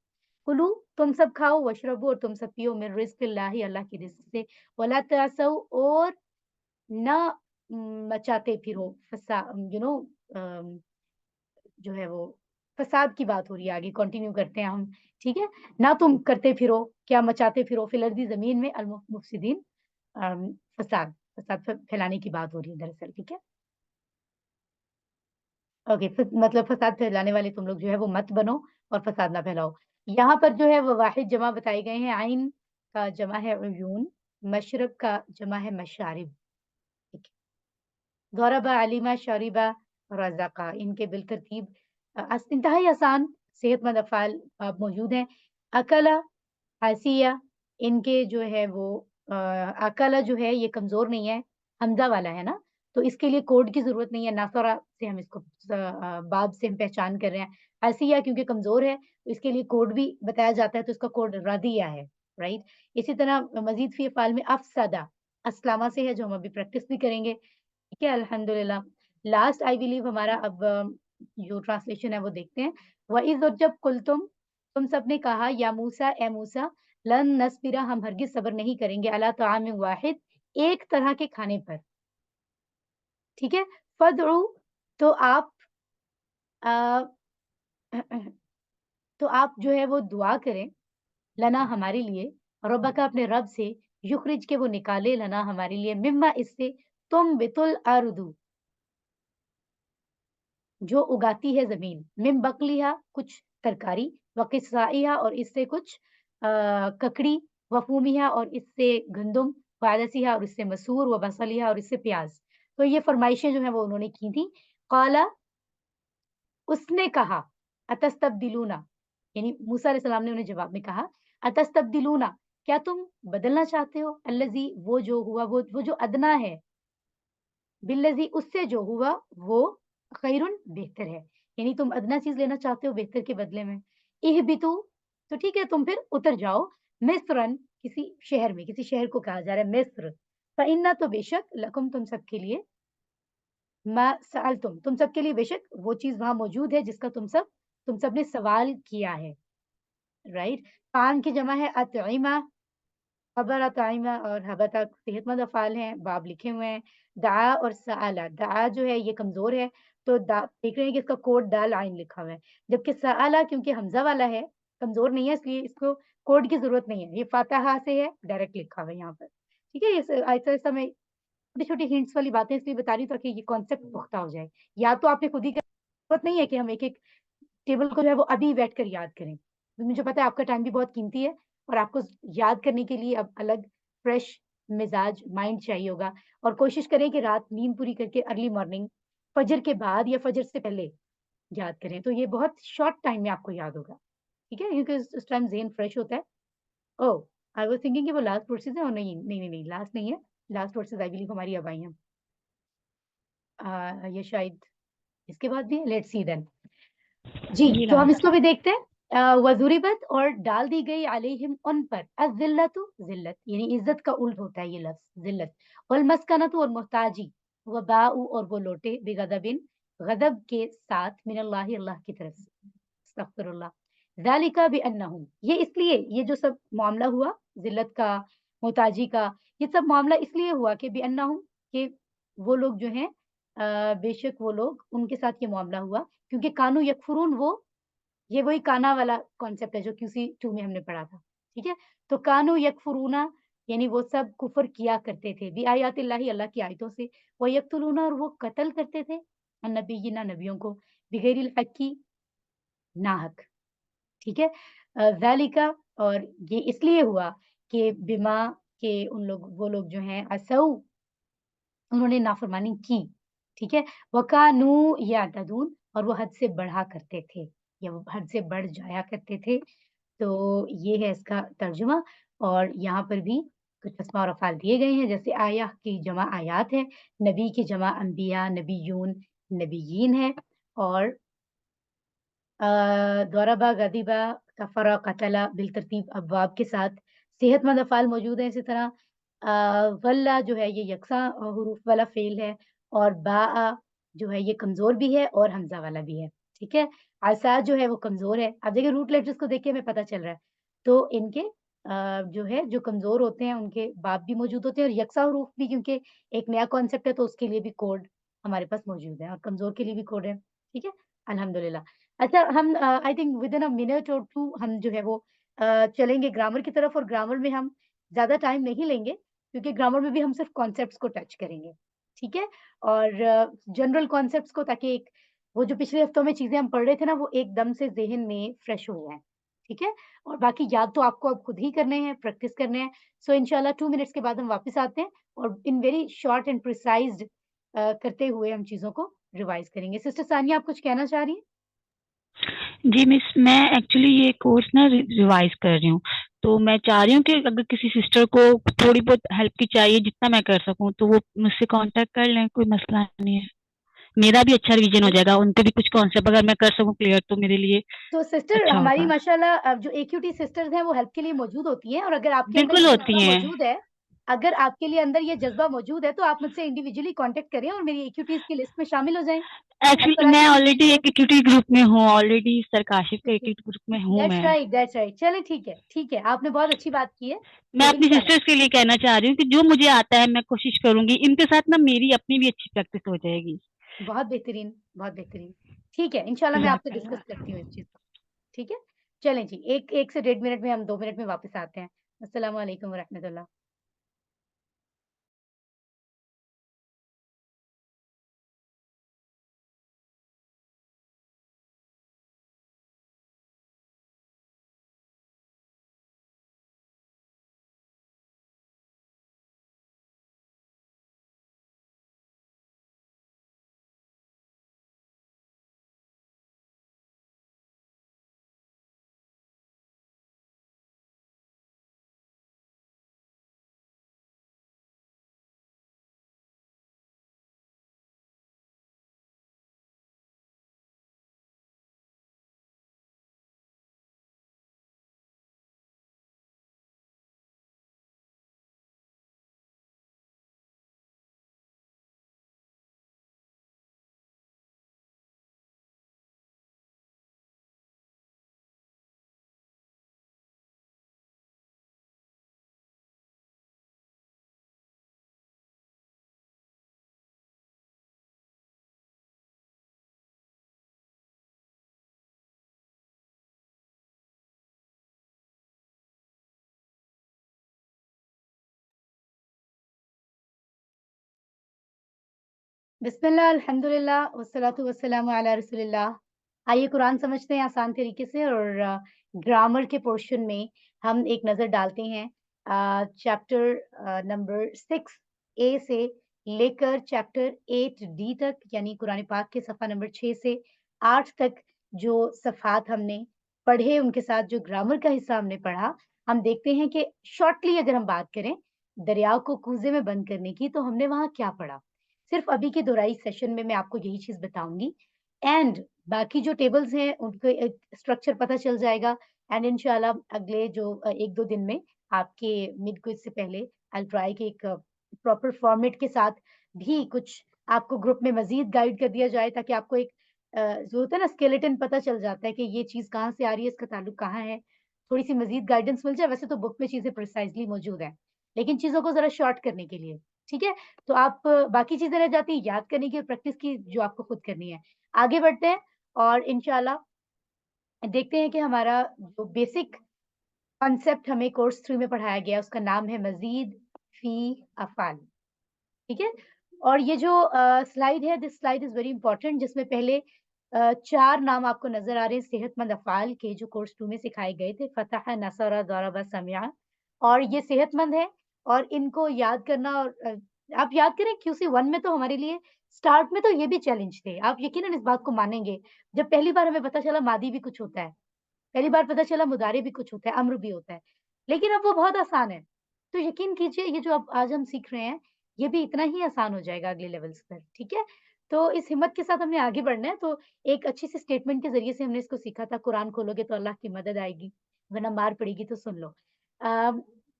कुलू, तुम सब खाओ, वशरबू, और तुम सब पियो, मिन रिज़्क़िल्लाहि, अल्लाह की रिज़्क़ से, वला तअसौ, और ना मचाते फिरो, यू नो, जो है वो फसाद की बात हो रही है, आगे कंटिन्यू करते हैं हम, ठीक है। ना तुम करते फिरो, क्या मचाते फिरो, फिल अर्दी, जमीन में, अल मुफसिदीन, फसाद, फैलाने की बात हो रही है दरअसल, ठीक है। ओके, मतलब फसाद फैलाने वाले तुम लोग जो है वो मत बनो, और फसाद ना फैलाओ। यहाँ पर जो है वो वाहिद जमा बताए गए हैं, आइन का जमा है उयून, मशरब का जमा है मशारिब, ठीक है। ज़रबा, अलिमा, शरिबा, रज़क़ा, इनके बिलतरतीब इंतहाई आसान सेहतमंद अफ़आल मौजूद हैं। अकला, हसिया, इनके जो है वो अकला जो है ये कमज़ोर नहीं है, हमज़ा वाला है ना, तो इसके लिए कोड की ज़रूरत नहीं है, नासरा से हम इसको बाब से हम पहचान कर रहे हैं। हसिया क्योंकि कमज़ोर है, तो इसके लिए कोड भी बताया जाता है, तो इसका कोड रदिया है, राइट। इसी तरह मज़ीद फ़ी अफ़आल में अफ़सदा, अस्लामा से है, जो हम अभी प्रैक्टिस भी करेंगे, ठीक है, अल्हम्दुलिल्लाह। लास्ट आई बिलीव हमारा अब जो ट्रांसलेशन है वो देखते हैं। वइज़, और जब कुल्तुम, तुम सब ने कहा, या मूसा, ए मूसा, लन नस्बिरा, हम हरगिज़ सब्र नहीं करेंगे, अला तआमिन वाहिद, एक तरह के खाने पर, ठीक है। फदउ, तो आप अ, तो आप जो है वो दुआ करें, लना, हमारे लिए, रब्बका, अपने रब से, युखरिज, के वो निकाले, लना, हमारे लिए, मिम्मा, इससे, तुम बितुल अर्दु, जो उगाती है ज़मीन, मिन बक़लिहा, कुछ तरकारी, व किस्साइहा और इससे कुछ ककड़ी, व फूमिहा और इससे गंदुम, व अदसिहा और इससे मसूर, व बसलिहा और इससे प्याज़। तो ये फ़रमाइशें जो हैं वो उन्होंने की थी। क़ाला उसने कहा, अतस्तब्दिलूना यानी मूसा अलैहि सलाम ने उन्हें जवाब में कहा, अतस्तब्दिलूना क्या तुम बदलना चाहते हो? अल्लज़ी वो जो हुआ वो जो अदना है, बिल्लज़ी उससे जो हुआ वो खैरुन बेहतर है। यानी तुम अदना चीज़ लेना चाहते हो बेहतर के बदले में। इहबितू तो ठीक है तुम फिर उतर जाओ, मिस्रन किसी शहर में, किसी शहर को कहा जा रहा है मिस्र। फ़इन्ना तो बेशक लकुम तुम सबके लिए मा सअलतुम तुम सबके लिए बेशक वो चीज़ वहाँ मौजूद है जिसका तुम सब ने सवाल किया है, राइट? तान की जमा है अतइमा, खबर अतइमा और हबता सेहतमंद अफ़ाल हैं, बाब लिखे हुए हैं। दआ और सअला, दआ जो है ये कमज़ोर है, तो दा देख रहे हैं कि इसका कोड दाल आइन लिखा हुआ है। जबकि सअला क्योंकि हमज़ा वाला है, कमज़ोर नहीं है इसलिए इसको कोड की ज़रूरत नहीं है। ये फ़ातिहा से है, डायरेक्ट लिखा हुआ है यहाँ पर। ठीक है? इस ऐसा-ऐसा मैं छोटी-छोटी हिंट्स वाली बातें इसलिए बता रही हूँ ताकि ये कॉन्सेप्ट पुख्ता हो जाए। या तो आपने खुद ही ज़रूरत नहीं है कि हम एक-एक टेबल को जो है वो अभी बैठ कर याद करें। तो मुझे पता है आपका टाइम भी बहुत कीमती है और आपको याद करने के लिए अब अलग फ्रेश मिज़ाज माइंड चाहिए होगा और कोशिश करें कि रात नींद पूरी करके अर्ली मॉर्निंग फजर के बाद या फजर से पहले याद करें। तो ये बहुत शॉर्ट टाइम में आपको याद होगा। ठीक है? क्योंकि उस टाइम ज़हन फ्रेश होता है। ओह! आई वाज़ थिंकिंग कि वो लास्ट वर्सेज़ है और नहीं, लास्ट नहीं है। लास्ट वर्सेज़ आई बिलीव हमारी अब आई हैं। ये शायद इसके बाद भी है, लेट्स सी देन। जी, जी तो हम लास्ट। इसको भी देखते हैं। वज़ुरिबत और डाल दी गई अलैहिम उन पर अज़िल्लतु ज़िल्लत यानी इज़्ज़त का उल्ट होता है ये लफ्ज़ ज़िल्लत वल मस्कनतु और मोहताजी व बाउ और वो लौटे बिगज़बिन गज़ब के साथ मिनल्लाहि अल्लाह की तरफ से। अस्तग़फिरुल्लाह। ज़ालिका बिअन्नहुम ये इसलिए ये जो सब मामला हुआ ज़िल्लत का, मोहताजी का, ये सब मामला इसलिए हुआ कि बिअन्नहुम कि वो लोग जो हैं बेशक वो लोग उनके साथ ये मामला हुआ क्योंकि कानू यकफुरून वो ये वही काना वाला कॉन्सेप्ट है जो QC 2 में हमने पढ़ा था, ठीक है? तो कानू यकफुरूना यानी वो सब कुफ़्र किया करते थे, बि आयातिल्लाहि अल्लाह की आयतों से, व यक़्तुलूना और वो कत्ल करते थे, अन्नबिय्यिना नबियों को, बिग़ैरिल हक़्क़ि नाहक, ठीक है? ज़ालिका और ये इसलिए हुआ कि बिमा के वो लोग जो हैं असौ उन्होंने नाफ़रमानी की, ठीक है? वकानू यातदून और वो हद से बढ़ा करते थे या वो हद से बढ़ जाया करते थे। तो ये है इसका तर्जुमा और यहाँ पर भी कुछ अस्मा और अफ़ाल दिए गए हैं जैसे आया की जमा आयात है, नबी की जमा अंबिया, नबियून, नबिय्यीन है और दरबा, गदिबा, कफ़रा, क़तला बिलतरतीब अबवाब के साथ सेहतमंद अफ़ाल मौजूद हैं। इसी तरह वल्ला जो है ये यकसा हुरूफ वाला फ़ेल है और बाआ जो है ये कमज़ोर भी है और हमज़ा वाला भी है, ठीक है? असा जो है वो कमज़ोर है। अब देखिए रूट लेटर्स को देख के हमें पता चल रहा है। तो इनके जो है जो कमज़ोर होते हैं उनके बाप भी मौजूद होते हैं और यकसा हुरूफ भी क्योंकि एक नया कॉन्सेप्ट है तो उसके लिए भी कोड हमारे पास मौजूद है और कमज़ोर के लिए भी कोड है, ठीक है? अल्हम्दुलिल्लाह। अच्छा हम I think within a minute और 2 हम जो है वो चलेंगे ग्रामर की तरफ और ग्रामर में हम ज़्यादा टाइम नहीं लेंगे क्योंकि ग्रामर में भी हम सिर्फ़ कॉन्सेप्ट्स को टच करेंगे, ठीक है? और जनरल कॉन्सेप्ट्स को ताकि एक वो जो पिछले हफ्तों में चीज़ें हम पढ़ रहे थे ना वो एकदम से ज़हन में फ्रेश हो जाएँ, ठीक है? और बाकी याद तो आपको अब खुद ही करने हैं, प्रैक्टिस करने हैं। सो इंशाल्लाह 2 मिनट्स के बाद हम वापस आते हैं और इन वेरी शॉर्ट एंड प्रिसाइज़्ड करते हुए हम चीज़ों को रिवाइज़ करेंगे। सिस्टर सानिया आप कुछ कहना चाह रही हैं? जी मिस, मैं एक्चुअली ये कोर्स ना रिवाइज़ कर रही हूँ, तो मैं चाह रही हूँ कि अगर किसी सिस्टर को थोड़ी बहुत हेल्प की चाहिए जितना मैं कर सकूँ, तो वो मुझसे कॉन्टैक्ट कर लें, कोई मसला नहीं है। मेरा भी अच्छा रिवीजन हो जाएगा, उनके भी कुछ कॉन्सेप्ट अगर मैं कर सकूँ क्लियर तो मेरे लिए तो सिस्टर अच्छा हमारी होगा। माशाल्लाह जो AQT सिस्टर्स हैं वो हेल्प के लिए मौजूद होती हैं और अगर आपके अंदर बिल्कुल ये होती जज़्बा हैं। मौजूद है अगर आपके लिए अंदर ये जज़्बा मौजूद है तो आप मुझसे इंडिविजुअली कॉन्टैक्ट करें और मेरी AQTs की लिस्ट में शामिल हो जाएँ। एज़ एक्चुअली पर आई मैं थिंक ऑलरेडी एक इक्विटी ग्रुप में हूँ, ऑलरेडी सरकाशिफ के इक्विटी ग्रुप में हूँ दैट्स मैं। Right, that's right. चलें ठीक है। आपने बहुत अच्छी बात की है। मैं तो अपनी इंशाल्लाह सिस्टर्स के लिए कहना चाह रही हूँ कि जो मुझे आता है मैं कोशिश करूँगी, इनके साथ ना मेरी अपनी भी अच्छी प्रैक्टिस हो जाएगी। बहुत बेहतरीन, बहुत बेहतरीन। ठीक है, इंशाल्लाह मैं आपसे जज़ाकल्लाह। डिस्कस करती हूँ इस चीज़ को। ठीक है? चलें जी, 1 से 1.5 मिनट में हम 2 मिनट में वापस आते हैं। अस्सलामु अलैकुम व रहमतुल्लाह। बिस्मिल्लाह, अल्हम्दुलिल्लाह, वस्सलातु वस्सलामु अला रसूलिल्लाह। आइए कुरान समझते हैं आसान तरीके से और ग्रामर के पोर्शन में हम एक नज़र डालते हैं। चैप्टर नंबर 6 ए से लेकर चैप्टर 8 डी तक, यानी कुरान पाक के सफ़ा नंबर 6 से 8 तक जो सफ़हात हमने पढ़े, उनके साथ जो ग्रामर का हिस्सा हमने पढ़ा, हम देखते हैं कि शॉर्टली अगर हम बात करें दरिया को कूज़े में बंद करने की, तो हमने वहाँ क्या पढ़ा? सिर्फ अभी के दोहराई सेशन में मैं आपको यही चीज़ बताऊँगी एंड बाकी जो टेबल्स हैं उनका एक स्ट्रक्चर पता चल जाएगा एंड इंशाल्लाह अगले जो 1-2 दिन में आपके मिड क्विज़ से पहले आई विल ट्राई कि एक प्रॉपर फॉर्मेट के साथ भी कुछ आपको ग्रुप में मज़ीद गाइड कर दिया जाए, ताकि आपको एक जो होता है ना स्केलेटन पता चल जाता है कि ये चीज़ कहाँ से आ रही है, इसका ताल्लुक कहाँ है। थोड़ी-सी मज़ीद गाइडेंस मिल जाए, वैसे तो बुक में चीज़ें प्रिसाइज़ली मौजूद हैं, लेकिन चीज़ों को ज़रा शॉर्ट करने के लिए, ठीक है? तो आप बाकी चीज़ें रह जाती हैं याद करने की और प्रैक्टिस की जो आपको खुद करनी है। आगे बढ़ते हैं और इंशाल्लाह देखते हैं कि हमारा जो बेसिक कॉन्सेप्ट हमें कोर्स 3 में पढ़ाया गया है उसका नाम है मज़ीद फ़ी अफ़ाल, ठीक है? और ये जो स्लाइड है this slide is very important, जिसमें पहले 4 नाम आपको नज़र आ रहे हैं सेहतमंद अफ़ाल के, जो कोर्स 2 में सिखाए गए थे, फ़तह, नसरा, ज़रबा, समिअ, और ये सेहतमंद है और इनको याद करना और आप याद करें क्यूसी 1 में तो हमारे लिए स्टार्ट में तो ये भी चैलेंज थे। आप यकीनन इस बात को मानेंगे, जब पहली बार हमें पता चला मादी भी कुछ होता है, पहली बार पता चला मुदारे भी कुछ होता है, अम्र भी होता है, लेकिन अब वो बहुत आसान है। तो यकीन कीजिए ये जो अब आज हम सीख रहे हैं, ये भी इतना ही आसान हो जाएगा अगले लेवल्स पर, ठीक है? तो इस हिम्मत के साथ हमने आगे बढ़ना है, तो एक अच्छी सी स्टेटमेंट के ज़रिए से हमने इसको सीखा था, कुरान खोलोगे तो अल्लाह की मदद आएगी, वरना मार पड़ेगी तो सुन लो। अ,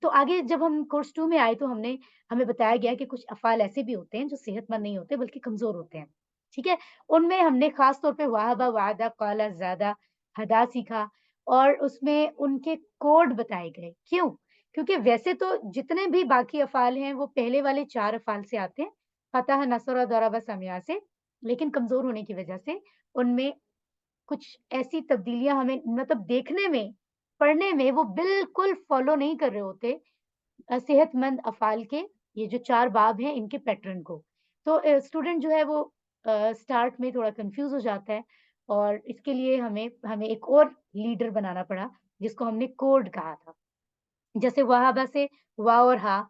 तो आगे जब हम कोर्स 2 में आए तो हमें बताया गया कि कुछ अफ़ाल ऐसे भी होते हैं जो सेहतमंद नहीं होते बल्कि कमज़ोर होते हैं, ठीक है? उनमें हमने ख़ास तौर पे वाहबा, वादा, क़ाला, ज़ादा, हदा सीखा और उसमें उनके कोड बताए गए। क्यों? क्योंकि वैसे तो जितने भी बाकी अफ़ाल हैं वो पहले वाले 4 अफ़ाल से आते हैं, फ़तह, नसर, ज़रब, समिअ से, लेकिन कमज़ोर होने की वजह से उनमें कुछ ऐसी तब्दीलियाँ हमें मतलब देखने में, पढ़ने में वो बिल्कुल फ़ॉलो नहीं कर रहे होते सेहतमंद अफ़ाल के ये जो 4 बाब हैं इनके पैटर्न को। तो स्टूडेंट जो है वो स्टार्ट में थोड़ा कन्फ्यूज़ हो जाता है और इसके लिए हमें हमें एक और लीडर बनाना पड़ा, जिसको हमने कोड कहा था। जैसे वहाबा से वाव और हा,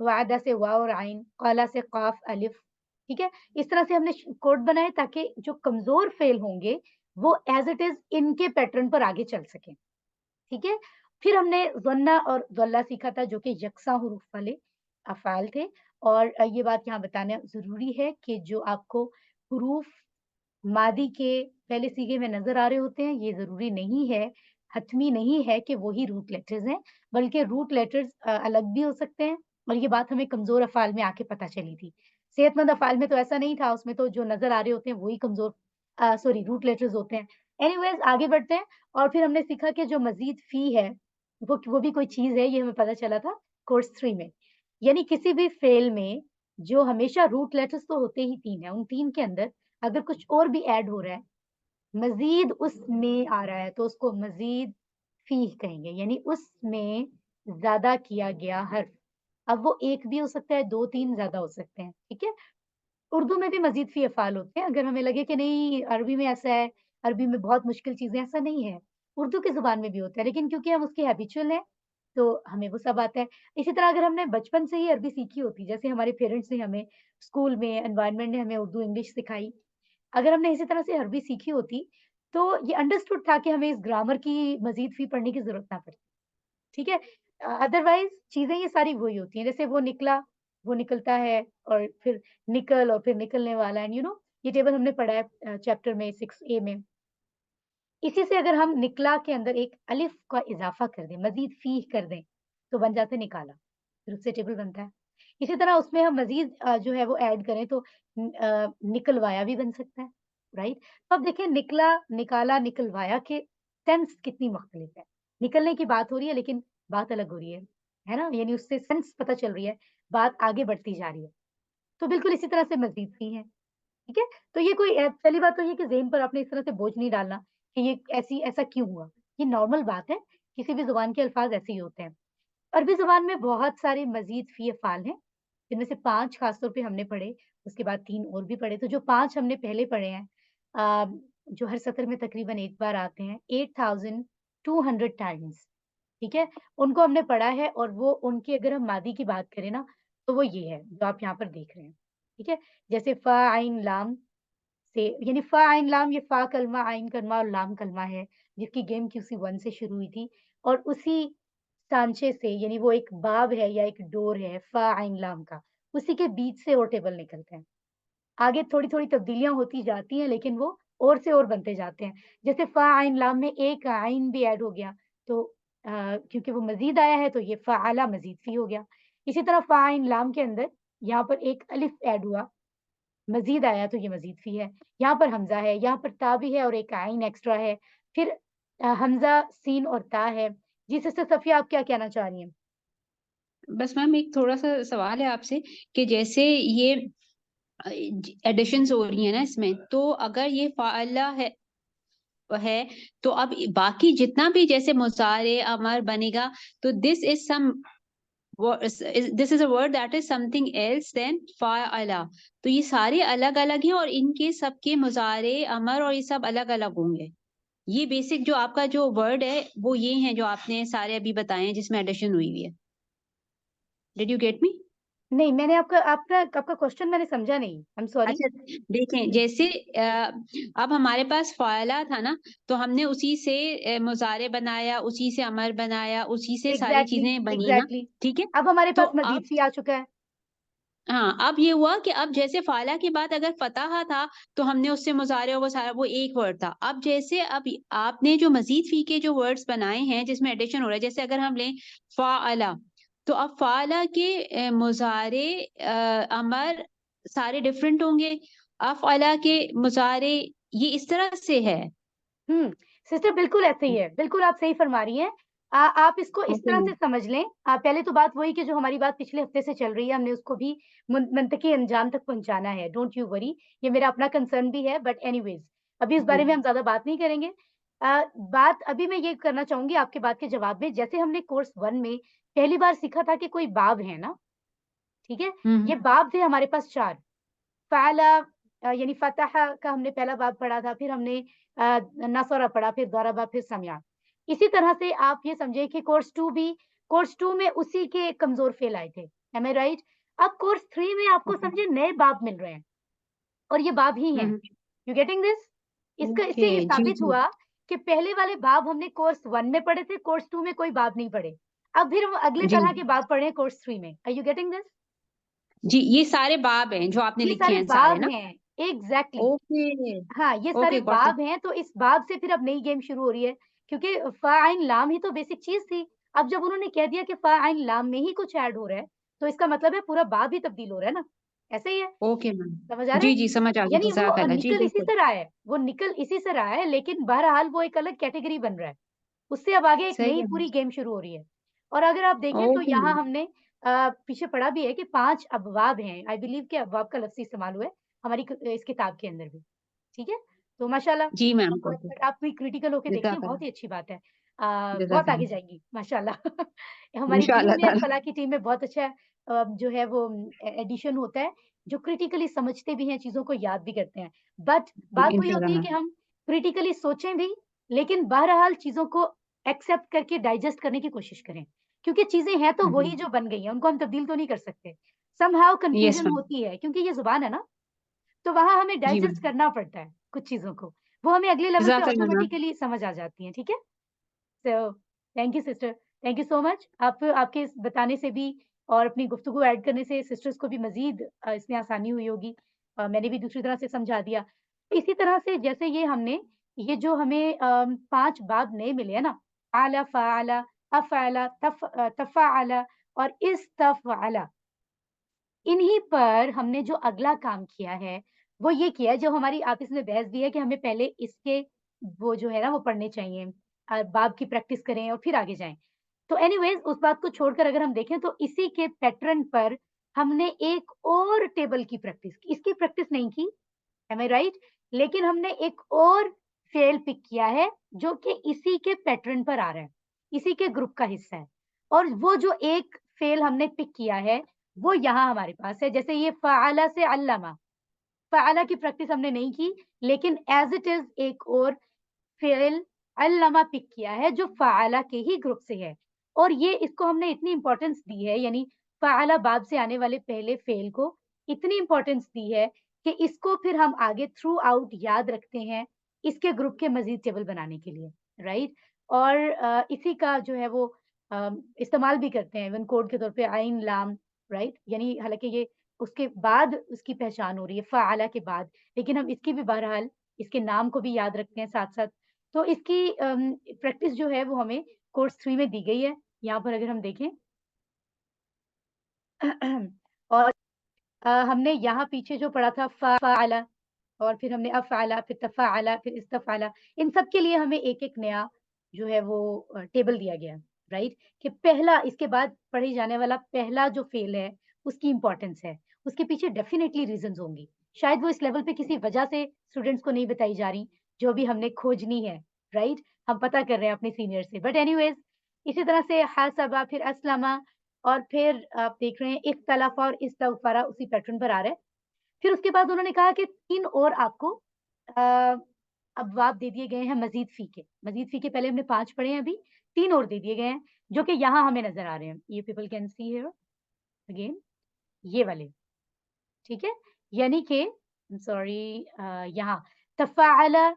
वादा से वाव और आइन, क़ाला से क़ाफ, अलिफ, ठीक है? इस तरह से हमने श कोड बनाए ताकि जो कमज़ोर फ़ेल होंगे, वो एज़ इट इज़ इनके पैटर्न पर आगे चल सकें। ठीक है? फिर हमने ज़न्ना और ज़ल्ला सीखा था जो कि यकसा हुरूफ वाले अफ़आल थे और ये बात यहाँ बताना ज़रूरी है कि जो आपको हुरूफ मादी के पहले सीगे में नज़र आ रहे होते हैं, ये ज़रूरी नहीं है, हतमी नहीं है कि वो ही रूट लेटर्स हैं, बल्कि रूट लेटर्स अलग भी हो सकते हैं और ये बात हमें कमज़ोर अफ़आल में आके पता चली थी। सेहतमंद अफ़आल में तो ऐसा नहीं था, उसमें तो जो नज़र आ रहे होते हैं, वही कमज़ोर सॉरी रूट लेटर्स होते हैं। एनीवेज़ आगे बढ़ते हैं और फिर हमने सीखा कि जो मज़ीद फ़ी है, वो भी कोई चीज़ है, ये हमें पता चला था कोर्स 3 में। यानी किसी भी फ़ेल में जो हमेशा रूट लेटर्स तो होते ही 3 हैं, उन 3 के अंदर अगर कुछ और भी ऐड हो रहा है, मज़ीद उसमें आ रहा है, तो उसको मज़ीद फ़ी कहेंगे, यानी उसमें ज़्यादा किया गया हर्फ़। अब वो 1 भी हो सकता है, 2-3 ज़्यादा हो सकते हैं, ठीक है? उर्दू में भी मज़ीद फ़ी अफ़आल होते हैं, अगर हमें लगे कि नहीं अरबी में ऐसा है, अरबी में बहुत मुश्किल चीज़ें, ऐसा नहीं है। उर्दू की ज़ुबान में भी होता है, लेकिन क्योंकि हम उसके हैबिचुअल हैं, तो हमें वो सब आता है। इसी तरह अगर हमने बचपन से ही अरबी सीखी होती, जैसे हमारे पेरेंट्स ने हमें स्कूल में, एनवायरनमेंट ने हमें उर्दू, इंग्लिश सिखाई। अगर हमने इसी तरह से अरबी सीखी होती, तो ये अंडरस्टूड था कि हमें इस ग्रामर की मज़ीद फ़ी पढ़ने की ज़रूरत ना पड़ती। ठीक है? अदरवाइज़ चीज़ें ये सारी वही होती हैं, जैसे वो निकला, वो निकलता है और फिर निकल और फिर निकलने वाला एंड ये टेबल हमने पढ़ा है चैप्टर में 6A में। इसी से अगर हम निकला के अंदर एक अलिफ का इज़ाफ़ा कर दें, मज़ीद फ़ीह कर दें, तो बन जाता है निकाला, फिर उससे टेबल बनता है। इसी तरह उसमें हम मज़ीद जो है वो ऐड करें तो निकलवाया भी बन सकता है, राइट? तो अब देखिए निकला, निकाला, निकलवाया के सेंस कितनी मुख्तलिफ है। निकलने की बात हो रही है लेकिन बात अलग हो रही है ना? यानी उससे सेंस पता चल रही है, बात आगे बढ़ती जा रही है। तो बिल्कुल इसी तरह से मज़ीद फ़ी है। ठीक है? तो ये कोई पहली बात तो ये कि ज़ेहन पर आपने इस तरह से बोझ नहीं डालना कि ये ऐसा क्यों हुआ? ये नॉर्मल बात है, किसी भी ज़ुबान के अल्फ़ाज़ ऐसे ही होते हैं। अरबी ज़ुबान में बहुत सारे मज़ीद फ़ी अफ़आल हैं, جن میں سے 5 خاص طور پہ ہم نے پڑھے، اس کے بعد 3 اور بھی پڑھے. تو جو 5 ہم نے پہلے پڑھے ہیں جو ہر سطر میں تقریباً ایک بار آتے ہیں 8200 ٹائمز، ٹھیک ہے؟ ان کو ہم نے پڑھا ہے اور وہ ان کی اگر ہم ماضی کی بات کریں نا تو وہ یہ ہے جو آپ یہاں پر دیکھ رہے ہیں، ٹھیک ہے؟ جیسے فا عین لام سے، یعنی فا عین لام، یہ فا کلمہ، عین کلمہ اور لام کلمہ ہے جس کی گیم QC 1 سے شروع ہوئی تھی اور اسی سانچے سے، یعنی وہ ایک باب ہے یا ایک ڈور ہے فا عین لام کا، اسی کے بیچ سے اور ٹیبل نکلتے ہیں. آگے تھوڑی تھوڑی تبدیلیاں ہوتی جاتی ہیں لیکن وہ اور سے اور بنتے جاتے ہیں. جیسے فا عین لام میں ایک عین بھی ایڈ ہو گیا تو کیونکہ وہ مزید آیا ہے تو یہ فعلا مزید فی ہو گیا. اسی طرح فا عین لام کے اندر یہاں پر ایک الف ایڈ ہوا، مزید آیا تو یہ مزید فی ہے. یہاں پر حمزہ ہے، یہاں پر تا بھی ہے اور ایک عین ایکسٹرا ہے، پھر حمزہ سین اور تا ہے. جی سسٹر صفیہ آپ کیا کہنا چاہ رہی ہیں؟ بس میم ایک تھوڑا سا سوال ہے آپ سے کہ جیسے یہ ایڈیشنز ہو رہی ہیں نا اس میں، تو اگر یہ فعلا ہے تو اب باقی جتنا بھی جیسے مضارع امر بنے گا تو this is a word that is something else than فعلا. تو یہ سارے الگ الگ ہیں اور ان کے سب کے مضارع امر اور یہ سب الگ الگ ہوں گے. یہ بیسک جو آپ کا جو ورڈ ہے وہ یہ ہیں جو آپ نے سارے ابھی بتائے ہیں جس میں ایڈیشن ہوئی ہوئی ہے. Did you get me? نہیں، میں نے آپ کا کوشچن میں نے سمجھا نہیں. I'm sorry. اچھا دیکھیں، جیسے اب ہمارے پاس فعلا تھا نا تو ہم نے اسی سے مضارع بنایا، اسی سے امر بنایا، اسی سے ساری چیزیں بنی نا، ٹھیک ہے؟ اب ہمارے تو پاس مزید فی آ چکا ہے. ہاں اب یہ ہوا کہ اب جیسے فعلا کے بعد اگر فتح تھا تو ہم نے اس سے مضارع وہ سارا وہ ایک ورڈ تھا. اب جیسے اب آپ نے جو مزید فی کے جو ورڈز بنائے ہیں جس میں ایڈیشن ہو رہا ہے، جیسے اگر ہم لیں فعلا تو اب فعلا کے مضارع امر سارے ڈفرینٹ ہوں گے، افعلا کے مضارع یہ اس طرح سے ہے. سسٹر بالکل ایسے ہی ہے، بالکل آپ صحیح فرما رہی ہیں. آپ اس کو اس طرح سے سمجھ لیں. پہلے تو بات وہی کہ جو ہماری بات پچھلے ہفتے سے چل رہی ہے ہم نے اس کو بھی منطقی انجام تک پہنچانا ہے. ڈونٹ یو وری، یہ میرا اپنا کنسرن بھی ہے، بٹ اینی ویز ابھی اس بارے میں ہم زیادہ بات نہیں کریں گے. بات ابھی میں یہ کرنا چاہوں گی آپ کے بات کے جواب میں، جیسے ہم نے کورس 1 میں پہلی بار سیکھا تھا کہ کوئی باب ہے نا، ٹھیک ہے؟ یہ باب تھے ہمارے پاس 4. فعلا یعنی فتح کا ہم نے پہلا باب پڑھا تھا، پھر ہم نے نصر پڑھا، پھر ضرب، پھر سمع. اسی طرح سے آپ یہ سمجھے کہ کورس 2 میں اسی کے کمزور فعل آئے تھے. Am I right؟ اب کورس 3 میں آپ کو سمجھے نئے باب مل رہے ہیں اور یہ باب ہی ہیں. You getting this? اس سے یہ ثابت ہوا کہ پہلے والے باب ہم نے کورس 1 میں پڑھے تھے، کورس 2 میں کوئی باب نہیں پڑھے. اب پھر ہم اگلے طرح کے باب پڑھے ہیں کورس 3 میں. Are you getting this؟ جی یہ سارے باب ہیں جو آپ نے یہ لکھے سارے ہیں سارے باب نا. ہیں، ایگزیکٹلی. اوکے ہاں یہ سارے اوکے گاٹ باب ہیں. تو اس باب سے پھر اب نئی گیم شروع ہو رہی ہے کیونکہ فا عین لام ہی تو بیسک چیز تھی. اب جب انہوں نے کہہ دیا کہ فا عین لام میں ہی کچھ ایڈ ہو رہا ہے تو اس کا مطلب ہے پورا باب ہی تبدیل ہو رہا ہے نا. ایسے ہی ہے، اوکے میم. سمجھ آ رہا جی ہے؟ جی سمجھ آ گئی، یعنی وہ جزاک اللہ. جی نکل اسی بالکل سے رہا ہے، وہ نکل اسی سے رہا ہے، لیکن بہرحال وہ ایک الگ کیٹیگری بن رہا ہے. اس سے اب آگے ایک صحیح نئی ہے. پوری گیم شروع ہو رہی ہے. اور اگر آپ دیکھیں تو اوکے یہاں میم. ہم نے پیچھے پڑھا بھی ہے کہ 5 ابواب ہیں. آئی بلیو کہ ابواب کا لفظ استعمال ہوا ہے ہماری اس کتاب کے اندر بھی. ٹھیک ہے، تو ماشاءاللہ جی میم آپ بھی کریٹیکل ہو کے دیکھیے، جزاک بہت اللہ. ہی اچھی بات ہے. جزاک بہت آگے اللہ جائیں گی ماشاءاللہ. ہماری انشاء ٹیم اللہ میں، تعالیٰ. فلاح کی ٹیم میں بہت اچھا جو ہے وہ ایڈیشن ہوتا ہے، جو کریٹیکلی سمجھتے بھی ہیں، چیزوں کو یاد بھی کرتے ہیں. بٹ بات وہی انشاء اللہ ہوتی ہے میم. کہ ہم کریٹیکلی سوچیں بھی لیکن بہرحال چیزوں کو ایکسپٹ کر کے ڈائجسٹ کرنے کی کوشش کریں، کیونکہ چیزیں ہیں تو وہی جو بن گئی ہیں، ان کو ہم تبدیل تو نہیں کر سکتے. سم ہاؤ یس کنفیوژن میم. ہوتی ہے کیونکہ یہ زبان ہے نا، تو وہاں ہمیں جی ڈائجسٹ میم. کرنا پڑتا ہے کچھ چیزوں کو، وہ ہمیں اگلے لیول پہ جزاک اللہ میم. آٹومیٹیکلی سمجھ آ جاتی ہیں. ٹھیک ہے، so thank you sister, thank you so much. آپ کے اس بتانے سے بھی اور اپنی گفتگو ایڈ کرنے سے سسٹرز کو بھی مزید اس میں آسانی ہوئی ہوگی. میں نے بھی دوسری طرح سے سمجھا دیا. اسی طرح سے جیسے یہ ہم نے یہ جو ہمیں 5 باب نئے ملے ہیں نا، اعلی، فعل، افعل، تفعل اور استفعل، انہی پر ہم نے جو اگلا کام کیا ہے وہ یہ کیا ہے، جو ہماری آپس میں بحث بھی ہے کہ ہمیں پہلے اس کے وہ جو ہے نا وہ پڑھنے چاہیے، باب کی پریکٹس کریں اور پھر آگے جائیں. تو اینی ویز اس بات کو چھوڑ کر اگر ہم دیکھیں تو اسی کے پیٹرن پر ہم نے ایک اور ٹیبل کی پریکٹس کی. اس کی پریکٹس نہیں کی، am I right؟ لیکن ہم نے ایک اور فعل پک کیا ہے جو کہ اسی کے پیٹرن پر آ رہا ہے، اسی کے گروپ کا حصہ ہے. اور وہ جو ایک فعل ہم نے پک کیا ہے وہ यहाँ हमारे पास है। जैसे ये फ़अला से अल्लमा, फ़अला की प्रैक्टिस हमने नहीं की, लेकिन एज़ इट इज़ एक और फ़िल अल्लमा पिक किया है जो फ़अला के ही ग्रुप से है, और ये इसको हमने इतनी इम्पोर्टेंस दी है, यानी फ़अला बाब से आने वाले पहले फ़ेल को इतनी इम्पोर्टेंस दी है कि इसको फिर हम आगे थ्रू आउट याद रखते हैं, इसके ग्रुप के मज़ीद टेबल बनाने के लिए, राइट? और इसी का जो है वो इस्तेमाल भी करते हैं इवन कोड के तौर पे आइन, लाम, राइट? यानी हालाँकि ये उसके बाद उसकी पहचान हो रही है, फ़अला के बाद, लेकिन हम इसकी भी बहरहाल इसके नाम को भी याद रखते हैं साथ-साथ। तो इसकी प्रैक्टिस जो है वो हमें कोर्स 3 में दी गई है। यहाँ पर अगर हम देखें और हमने यहाँ पीछे जो पढ़ा था फ़अला, और फिर हमने अफ़अला, फिर तफ़अला, फिर इस्तफ़अला, इन सब के लिए हमें एक-एक नया जो है वो टेबल दिया गया है, राइट? कि पहला इसके बाद पढ़े जाने वाला पहला जो फ़ेल है, उसकी इम्पोर्टेंस है। उसके पीछे डेफ़िनेटली रीज़न्स होंगी। शायद वो इस लेवल पे किसी वजह से स्टूडेंट्स को नहीं बताई जा रही, जो अभी हमने खोजनी है, राइट? हम पता कर रहे हैं अपने सीनियर से। बट एनीवेज़, इसी तरह से हासबा, फिर अस्लमा, और फिर आप देख रहे हैं इख्तलफ़ और इस्तग़फ़रा उसी पैटर्न पर आ रहा है। फिर उसके बाद उन्होंने कहा कि 3 और आपको अ, अबवाब दे दिए गए हैं मज़ीद फ़ी के। मज़ीद फ़ी के पहले हमने 5 पढ़े हैं अभी, 3 और दे दिए गए हैं, जो कि यहाँ हमें नज़र आ रहे हैं। You people can see here again, ये वाले, ठीक है? यानी कि सॉरी, यहाँ तफ़अला,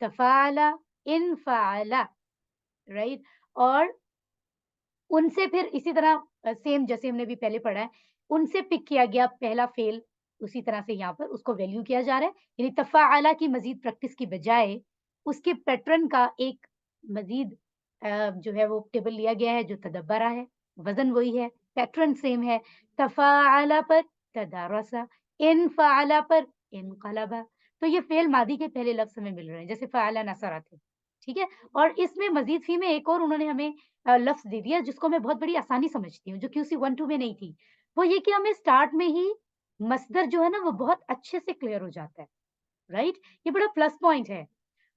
तफ़अला, इनफ़अला, राइट? और उनसे फिर इसी तरह सेम जैसे हमने अभी पहले पढ़ा है, उनसे पिक किया गया पहला फ़ेल, उसी तरह से यहाँ पर उसको वैल्यू किया जा रहा है। यानी तफ़अला की मज़ीद प्रैक्टिस की बजाय उसके पैटर्न का एक मज़ीद जो है वो टेबल लिया गया है जो तदब्बरा है, वज़न वही है, पैटर्न सेम है। तफ़अला पर तदारसा, इनफ़अला पर इनक़लबा। तो ये फ़ेल मादी के पहले लफ्ज़ हमें मिल रहे हैं, जैसे फ़अला नसरा थे, ठीक है? और इसमें मज़ीद फ़ी में एक और उन्होंने हमें लफ्ज़ दे दिया जिसको मैं बहुत बड़ी आसानी समझती हूँ, जो QC 1-2 में नहीं थी। वो ये कि हमें स्टार्ट में ही मस्दर जो है ना वो बहुत अच्छे से क्लियर हो जाता है, राइट? ये बड़ा प्लस पॉइंट है।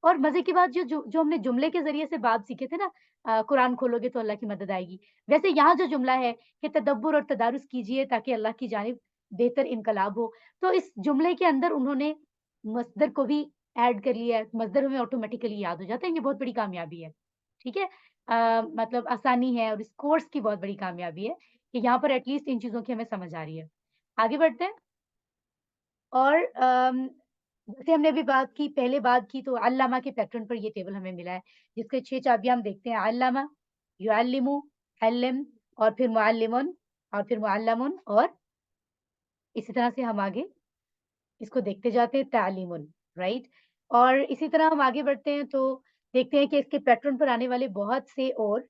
और मज़े की बात जो हमने जुमले के ज़रिए से बाब सीखे थे ना, कुरान खोलोगे तो अल्लाह की मदद आएगी। वैसे यहाँ जो जुमला है कि तदब्बुर और तदारुस कीजिए ताकि अल्लाह की जानिब बेहतर इनकलाब हो। तो इस जुमले के अंदर उन्होंने मस्दर को भी ऐड कर लिया है। मस्दर हमें ऑटोमेटिकली याद हो जाता है, ये बहुत बड़ी कामयाबी है, ठीक है? मतलब आसानी है और इस कोर्स की बहुत बड़ी कामयाबी है कि यहाँ पर एटलीस्ट इन चीज़ों की हमें समझ आ रही है। आगे बढ़ते हैं। और जैसे हमने अभी बात की, पहले बात की तो अल्लामा के पैटर्न पर ये टेबल हमें मिला है, जिसके 6 चाबियाँ हम देखते हैं। अल्लामा, युअल्लिमु, अल्लिम, और फिर मुअल्लिमुन, और फिर मुअल्लमुन, और इसी तरह से हम आगे इसको देखते जाते हैं, तालीमुन, राइट? और इसी तरह हम आगे बढ़ते हैं तो देखते हैं कि इसके पैटर्न पर आने वाले बहुत से और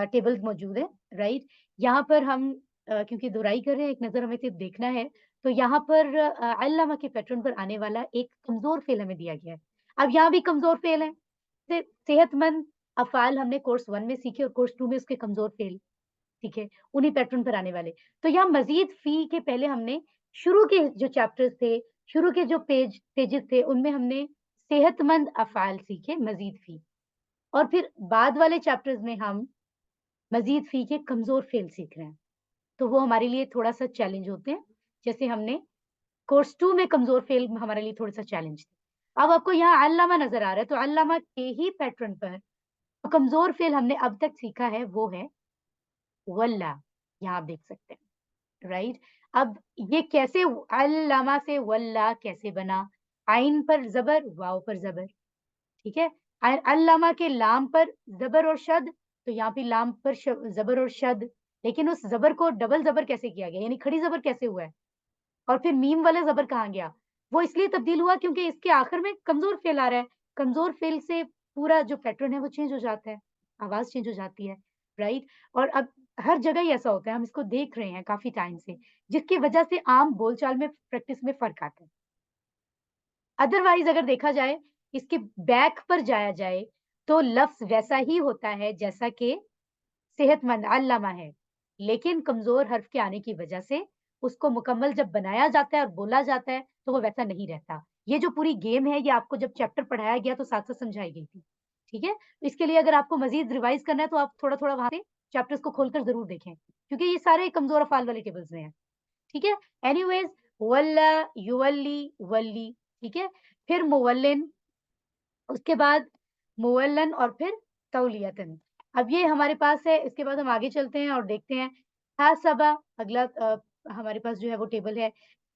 टेबल्स मौजूद हैं, राइट? यहाँ पर हम क्योंकि दुहराई कर रहे हैं, एक नज़र हमें सिर्फ देखना है, तो यहाँ पर अल्लामा के पैटर्न पर आने वाला एक कमज़ोर फ़ेल हमें दिया गया है। अब यहाँ भी कमज़ोर फ़ेल है। सेहतमंद अफ़आल हमने कोर्स 1 में सीखे और कोर्स 2 में उसके कमज़ोर फ़ेल, ठीक है? उन्हीं पैटर्न पर आने वाले। तो यहाँ मज़ीद फ़ी के पहले हमने शुरू के जो चैप्टर्स थे, शुरू के जो पेजेज़ थे, उनमें हमने सेहतमंद अफ़आल सीखे, मज़ीद फ़ी। और फिर बाद वाले चैप्टर्स में हम मज़ीद फ़ी के कमज़ोर फ़ेल सीख रहे हैं। तो वो हमारे लिए थोड़ा-सा चैलेंज होते हैं। जैसे हमने कोर्स 2 में कमज़ोर फ़ेल हमारे लिए थोड़ा-सा चैलेंज थे। अब आपको यहाँ अल्लामा नज़र आ रहा है, तो अल्लामा के ही पैटर्न पर जो कमज़ोर फ़ेल हमने अब तक सीखा है, वो है वल्ला। यहाँ आप देख सकते हैं, राइट? अब ये कैसे अल्लामा से वल्ला कैसे बना? आइन पर ज़बर, वाव पर ज़बर, ठीक है? अल्लामा के लाम पर ज़बर और शद, तो यहाँ पे लाम पर ज़बर और शद, लेकिन उस ज़बर को डबल ज़बर कैसे किया गया? यानी खड़ी ज़बर कैसे हुआ है? और फिर मीम वाला ज़बर कहाँ गया? वो इसलिए तब्दील हुआ क्योंकि इसके आखिर में कमज़ोर फ़ेल आ रहा है। कमज़ोर फ़ेल से पूरा जो पैटर्न है वो चेंज हो जाता है, आवाज़ चेंज हो जाती है, राइट? और अब हर जगह ही ऐसा होता है, हम इसको देख रहे हैं काफ़ी टाइम से, जिसकी वजह से आम बोलचाल में प्रैक्टिस में फ़र्क आता है। अदरवाइज़ अगर देखा जाए, इसके बैक पर जाया जाए, तो लफ्ज़ वैसा ही होता है जैसा कि सेहतमंद अल्लामा है, लेकिन कमज़ोर हर्फ के आने की वजह से उसको मुकम्मल जब बनाया जाता है और बोला जाता है, तो वो वैसा नहीं रहता। ये जो पूरी गेम है, ये आपको जब चैप्टर पढ़ाया गया तो साथ-साथ समझाई गई थी, ठीक है? तो इसके लिए अगर आपको मज़ीद रिवाइज़ करना है, तो आप थोड़ा-थोड़ा वहाँ से चैप्टर्स को खोलकर ज़रूर देखें, क्योंकि ये सारे कमज़ोर अफ़आल वाले टेबल्स में हैं। ठीक है। एनीवेज वल्ला युवल्ली वल्ली, ठीक है। फिर मुवल्लिन, उसके बाद मुवल्लन और फिर तौलियतन। अब ये हमारे पास है। इसके बाद हम आगे चलते हैं और देखते हैं हासबा। अगला हमारे पास जो है वो टेबल है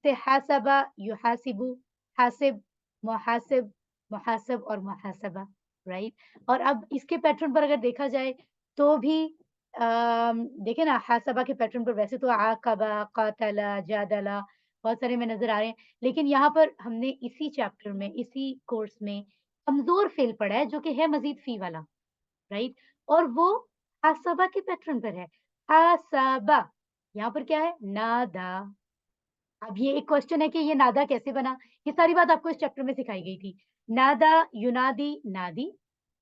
से हासबा युहासिबु, हासिब, मुहासिब, मुहासब और मुहासबा, राइट। और अब इसके पैटर्न पर अगर देखा जाए तो भी देखें ना, हासबा के पैटर्न पर वैसे तो आकबा, कातला, जादला बहुत सारे में नजर आ रहे हैं, लेकिन यहाँ पर हमने इसी चैप्टर में, इसी कोर्स में कमजोर फेल पड़ा है जो कि है मजीद फी वाला, राइट। और वो हासबा के पैटर्न पर है। हासबा, यहाँ पर क्या है, नादा। अब ये एक क्वेश्चन है कि ये नादा कैसे बना। ये सारी बात आपको इस चैप्टर में सिखाई गई थी। नादा, युनादी, नादी,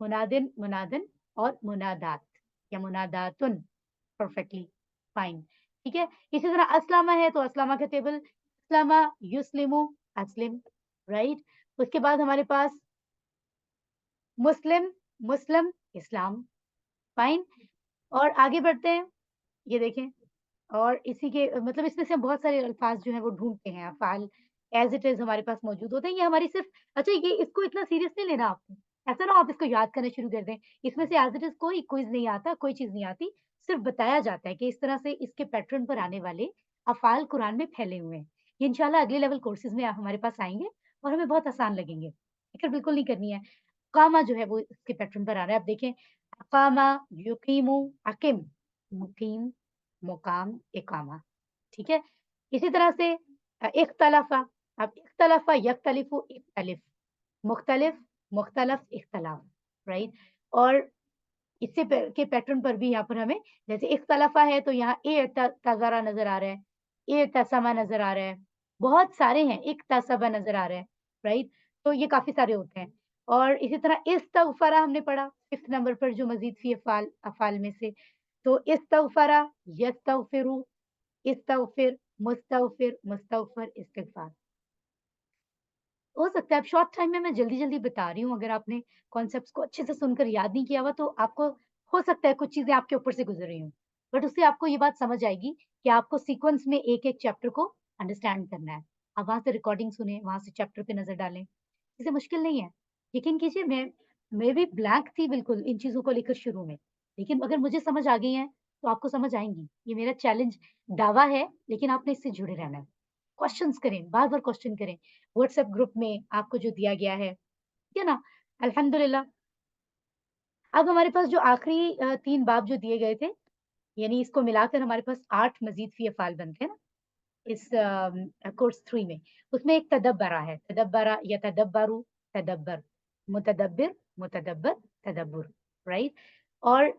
मुनादिन, मुनादन और मुनादात या मुनादातुन, परफेक्टली फाइन, ठीक है। इसी तरह अस्लामा है तो अस्लामा का टेबल, अस्लामा युस्लिमु, अस्लिम, राइट। उसके बाद हमारे पास मुस्लिम, मुस्लिम, इस्लाम, फाइन। और आगे बढ़ते हैं, ये देखें। और इसी के मतलब इसमें से हम बहुत सारे अल्फाज जो हैं वो ढूंढते हैं, अफ़ाल एज़ इट इज़ हमारे पास मौजूद होते हैं। ये हमारी सिर्फ, अच्छा ये इसको इतना सीरियस नहीं लेना आपने, ऐसा ना हो आप इसको याद करना शुरू कर दें। इसमें से एज़ इट इज़ कोई क्विज़ नहीं आता, कोई चीज़ नहीं आती, सिर्फ बताया जाता है कि इस तरह से इसके पैटर्न पर आने वाले अफ़ाल कुरान में फैले हुए हैं। ये इंशाल्लाह अगले लेवल कोर्सेज़ में हमारे पास आएँगे और हमें बहुत आसान लगेंगे। फ़िक्र बिल्कुल नहीं करनी है। कामा जो है वो इसके पैटर्न पर आ रहा है। आप देखें, अकामा, युकीमु, अकिम, मुकीम, मुकाम, इकामा, ठीक है। इसी तरह से इख्तलफा, अब इख्तलफा, यख्तलिफु, इख्तलिफ, मुख्तलिफ, मुख्तलफ, इख्तलाफ, राइट। और इससे के पैटर्न पर भी यहाँ पर हमें, जैसे इख्तलफा है तो यहाँ तज़रा नजर आ रहा है, तसमा नजर आ रहा है, बहुत सारे हैं, इक्तसबा नजर आ रहा है, राइट। तो ये काफी सारे होते हैं। और इसी तरह इस्तगफरा हमने पढ़ा 5th नंबर पर, जो मजीद फी अफ़ाल, अफ़ाल में से। तो इस्तगफरा, यस्तगफिरु, इस्तगफिर, मुस्तगफिर, मुस्तगफर, इस्तिगफार। हो सकता है अब शॉर्ट टाइम में मैं जल्दी-जल्दी बता रही हूँ, अगर आपने कॉन्सेप्ट्स को अच्छे से सुनकर याद नहीं किया हुआ तो आपको हो सकता है कुछ चीज़ें आपके ऊपर से गुज़र रही हों। बट उससे आपको ये बात समझ आएगी कि आपको सीक्वेंस में एक-एक चैप्टर को अंडरस्टैंड करना है। आप वहाँ से रिकॉर्डिंग सुनें, वहाँ से चैप्टर पे नज़र डालें। चीज़ें मुश्किल नहीं है। यकीन कीजिए, मैं भी ब्लैंक थी बिल्कुल इन चीज़ों को लेकर शुरू में। लेकिन अगर मुझे समझ आ गई हैं, तो आपको समझ आएँगी। ये मेरा चैलेंज दावा है, लेकिन आपने इससे जुड़े रहना है। क्वेश्चन्स करें, बार-बार क्वेश्चन करें। व्हाट्सएप ग्रुप में आपको जो दिया गया है, ठीक है ना? अल्हम्दुलिल्लाह। अब हमारे पास जो आखिरी 3 बाब जो दिए गए थे, यानी इसको मिलाकर हमारे पास 8 मज़ीद फ़ी अफ़ाल बनते हैं ना, इस कोर्स 3 में। उसमें एक तदब्बरा है, तदब्बरा, यतदब्बरु, तदब्बर, मुतदब्बिर, मुतदब्बर, तदब्बुर, राइट? और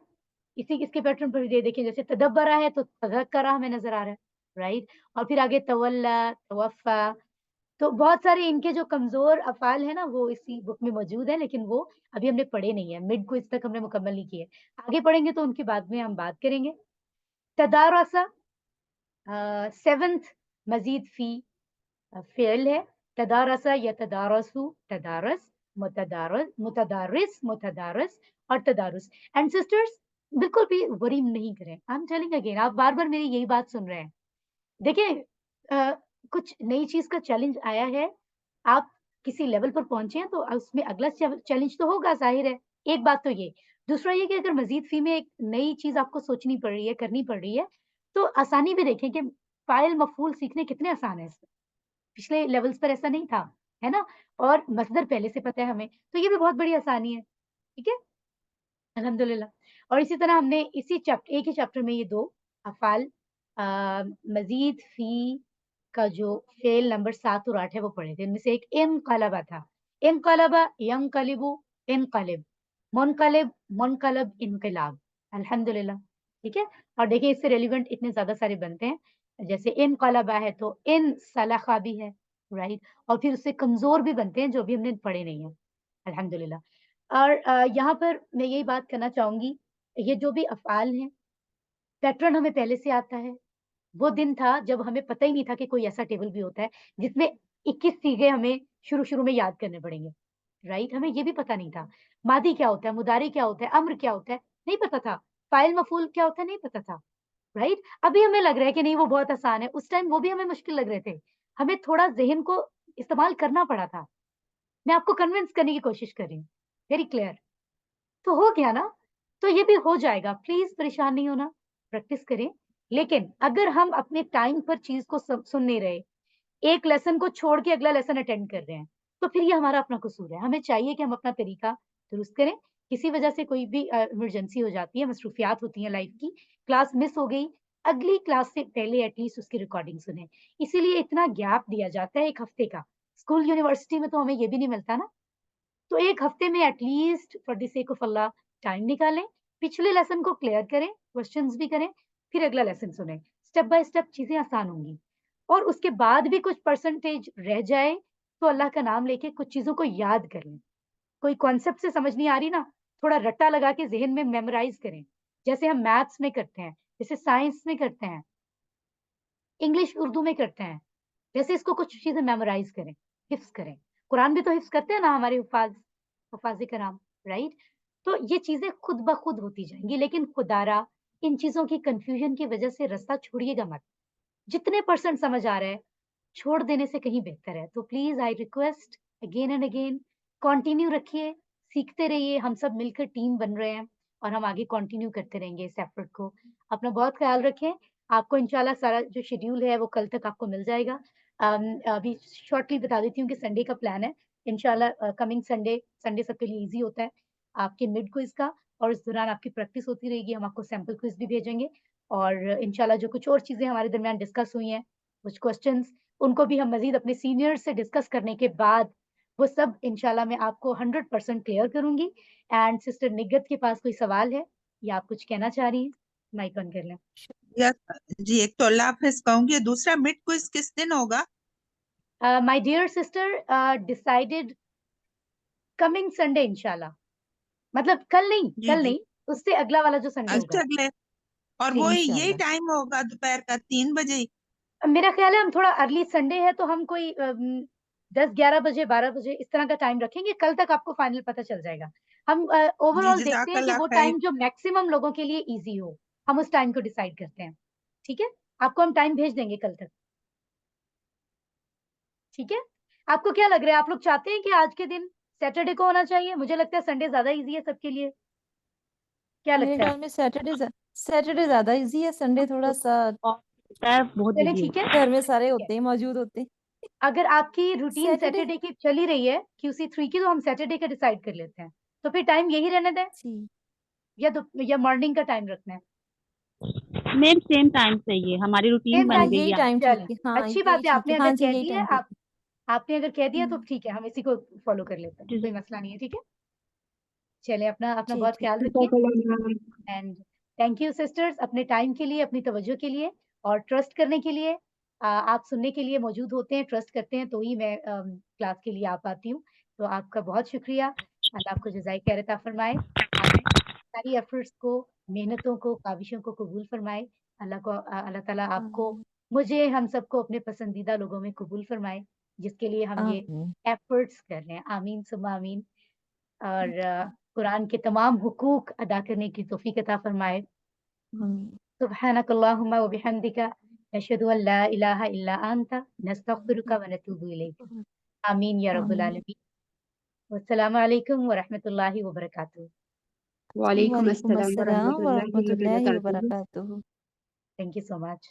इसी इसके पैटर्न पर ये देखिए, जैसे तदब्बरा है तो तज़क्करा हमें नज़र आ रहा है, राइट? और फिर आगे तवल्ला, तवफ़्फ़ा, तो बहुत सारे इनके जो कमज़ोर अफ़ाल हैं ना, वो इसी बुक में मौजूद हैं, लेकिन वो अभी हमने पढ़े नहीं है। मिड क्विज़ तक हमने मुकम्मल नहीं किए। आगे पढ़ेंगे तो उनके बाद में हम बात करेंगे। तदारसा 7th मज़ीद फ़ी फ़िल है। तदारसा, यतदारसु, तदारस, मुतदारिस, मुतदारस और तदारुस। एंड सिस्टर्स, बिल्कुल भी वरी नहीं करें। आई एम टेलिंग अगेन, आप बार-बार मेरी यही बात सुन रहे हैं। देखिए, अ, कुछ नई चीज़ का चैलेंज आया है, आप किसी लेवल पर पहुँचे हैं तो उसमें अगला चैलेंज तो होगा, ज़ाहिर है। एक बात तो ये। दूसरा ये कि अगर मज़ीद फ़ी में एक नई चीज़ आपको सोचनी पड़ रही है, करनी पड़ रही है, तो आसानी भी देखें कि फ़ाइल मफ़ऊल सीखने कितने आसान हैं इसमें। पिछले लेवल्स पर ऐसा नहीं था, है ना? और मसदर पहले से पता है हमें, तो ये भी बहुत बड़ी आसानी है, ठीक है? अल्हम्दुलिल्लाह। और इसी तरह हमने इसी एक ही चैप्टर में ये 2 अफ़ाल मज़ीद फ़ी का जो फ़ेल नंबर 7 और 8 है वो पढ़े थे। इनमें से एक इनक़लबा था। इनक़लबा, यंक़लिबु, इनक़लिब, मुनक़लिब, मुनक़लब, इनक़िलाब। अल्हम्दुलिल्लाह, ठीक है? और देखिए इससे रिलेवेंट इतने ज़्यादा सारे बनते हैं। जैसे इनक़लबा है तो इनसलख़ा भी है, राइट? और फिर उससे कमज़ोर भी बनते हैं जो अभी हमने पढ़े नहीं हैं। अल्हम्दुलिल्लाह। और यहाँ पर मैं यही बात करना चाहूँगी, ये जो भी अफ़आल हैं, पैटर्न हमें पहले से आता है। वो दिन था जब हमें पता ही नहीं था कि कोई ऐसा टेबल भी होता है, जिसमें 21 सीगे हमें शुरू-शुरू में याद करने पड़ेंगे, राइट? हमें ये भी पता नहीं था। मादी क्या होता है, मुदारी क्या होता है, अम्र क्या होता है, नहीं पता था। फ़ाइल मफ़ऊल क्या होता है, नहीं पता था, राइट? अभी हमें लग रहा है कि नहीं वो बहुत आसान है, उस टाइम वो भी हमें मुश्किल लग रहे थे। हमें थोड़ा ज़हन को इस्तेमाल करना पड़ा था। मैं आपको कन्विंस करने की कोशिश कर रही हूँ। Very clear. तो हो गया ना? तो ये भी हो जाएगा, प्लीज़ परेशान नहीं होना, प्रैक्टिस करें। लेकिन अगर हम अपने टाइम पर चीज़ को सुन नहीं रहे, एक लेसन को छोड़ के अगला लेसन अटेंड कर रहे हैं, तो फिर ये हमारा अपना कसूर है। हमें चाहिए कि हम अपना तरीका दुरुस्त करें। किसी वजह से कोई भी इमरजेंसी हो जाती है, मसरूफियात होती हैं लाइफ की, क्लास मिस हो गई, अगली क्लास से पहले एटलीस्ट उसकी रिकॉर्डिंग सुनें। इसीलिए इतना गैप दिया जाता है 1 हफ्ते का। स्कूल यूनिवर्सिटी में तो हमें ये भी नहीं मिलता ना। तो 1 हफ्ते में at least for the sake of Allah time निकालें, पिछले लेसन को क्लियर करें, क्वेश्चंस भी करें, फिर अगला लेसन सुनें। स्टेप बाय स्टेप चीज़ें आसान होंगी। और उसके बाद भी कुछ परसेंटेज रह जाए, तो अल्लाह का नाम लेके कुछ चीज़ों को याद कर लें। कोई कॉन्सेप्ट से समझ नहीं आ रही ना, थोड़ा रट्टा लगा के ज़हन में मेमोराइज़ करें। जैसे हम मैथ्स में करते हैं, जैसे साइंस में करते हैं, इंग्लिश, उर्दू में करते हैं। वैसे इसको कुछ चीज़ें मेमोराइज़ करें, हिफ्ज़ करें। कुरान भी तो हिफ्ज़ करते हैं ना हमारे हुफ़ाज़ किराम, राइट? तो ये चीज़ें खुद ब खुद होती जाएँगी, लेकिन खुदारा इन चीज़ों की कन्फ्यूज़न की वज़ह से रास्ता छोड़िएगा मत। जितने परसेंट समझ आ रहा है, छोड़ देने से कहीं बेहतर है। तो please I request again and again continue रखिए, सीखते रहिए, हम सब मिलकर टीम बन रहे हैं और हम आगे कंटिन्यू करते रहेंगे इस एफर्ट को। अपना बहुत ख़्याल रखें, आपको इंशाल्लाह सारा जो शेड्यूल है वो कल तक आपको मिल जाएगा। अभी शॉर्टली बता देती हूँ कि संडे का प्लान है। इंशाल्लाह कमिंग संडे सबके लिए ईज़ी होता है। आपके मिड क्विज़ का और इस दौरान आपकी प्रैक्टिस होती रहेगी, हम आपको सैंपल क्विज़ भी भेजेंगे और इंशाल्लाह जो कुछ और चीज़ें हमारे दरमियान डिस्कस हुई हैं, कुछ क्वेश्चन्स, उनको भी हम मज़ीद अपने सीनियर्स से डिस्कस करने के बाद, वो सब इंशाल्लाह मैं आपको 100% क्लियर करूँगी। एंड सिस्टर निगत के पास कोई सवाल है या आप कुछ कहना चाह रही हैं? माइक ऑन कर लें। या जी, एक तो अल्लाह हाफिज कहूंगी, दूसरा मिड क्विज किस दिन होगा? My dear sister decided coming Sunday इंशाल्लाह। मतलब कल जी जी, नहीं, उससे अगला वाला जो संडे होगा। अच्छा अगले, और जी, वो यही इंशाल्लाह। टाइम होगा दोपहर का 3 बजे ही? मेरा ख्याल है हम थोड़ा अर्ली संडे है तो हम कोई 10-11 बजे, 12 बजे इस तरह का टाइम रखेंगे। कल तक आपको फाइनल पता चल जाएगा। हम जी, ओवरऑल देखते हैं कि जज़ाकल्लाह वो खैर। टाइम जो मैक्सिमम लोगों के लिए ईज़ी हो, हम उस टाइम को डिसाइड करते हैं। ठीक है? आपको हम टाइम भेज देंगे कल तक। ठीक है? आपको क्या लग रहा है? आप लोग चाहते हैं कि आज के दिन सैटरडे को होना चाहिए? मुझे लगता है संडे ज़्यादा ईज़ी है सबके लिए। क्या मेरे लगता है? ख्याल में सैटरडे ज्यादा इजी है, संडे थोड़ा सा होता है, बहुत चलिए इजी ठीक है? होता है। घर में सारे ठीक है। होते हैं, मौजूद होते हैं। अगर आपकी रूटीन सैटरडे। सैटरडे की चल ही रही है QC3 की तो हम सैटरडे का डिसाइड कर लेते हैं। तो फिर टाइम यही रहने दें जी। या मॉर्निंग का टाइम रखना है? मैम सेम टाइम सही है, हमारी रूटीन सेम बन हाँ, टाइम गई यही है। टाइम ठीक चलें, है। हाँ, अच्छी यही बात है। ठीक आपने है। हाँ अगर जी, कह यही दिया टाइम ठीक है। आपने अगर कह दिया तो हम्म, ठीक है, हम इसी को फॉलो कर लेते हैं, कोई मसला नहीं है, ठीक है? चलिए अपना अपना बहुत ठीक है। ख्याल रखिए एंड थैंक यू सिस्टर्स अपने टाइम के लिए, अपनी तवज्जो के लिए और ट्रस्ट करने के लिए। आप सुनने के लिए मौजूद होते हैं, ट्रस्ट करते हैं तो ही मैं क्लास के लिए आ पाती हूँ। तो आपका बहुत शुक्रिया। अल्लाह आपको जज़ाए खैर अता फरमाए। आपकी सारी एफर्ट्स को, मेहनतों को, काविशों को कबूल फरमाए। अल्लाह ताला आपको, आमीन। मुझे, हम सबको अपने पसंदीदा लोगों में कबूल फरमाए, जिसके लिए हम ये आमीन। एफर्ट्स कर रहे हैं। आमीन सुम्मा आमीन। और कुरान के तमाम हुकूक अदा करने की तौफीक अता फरमाए। आमीन। सुब्हानक अल्लाहुम्मा व बिहम्दिका नशहदु अन ला इलाहा इल्ला अंता नस्तगफिरुका व नतूबु इलैक। आमीन या रब्बल आमीन। आलमीन। वस्सलामु अलैकुम व रहमतुल्लाहि व बरकातुहू। वालेकुम वालेकुम अस्सलाम अस्सलाम व वरहमतुल्लाहि रहमतुल्लाहि व वबरकातुहू। बरकातुहू। Thank you so much.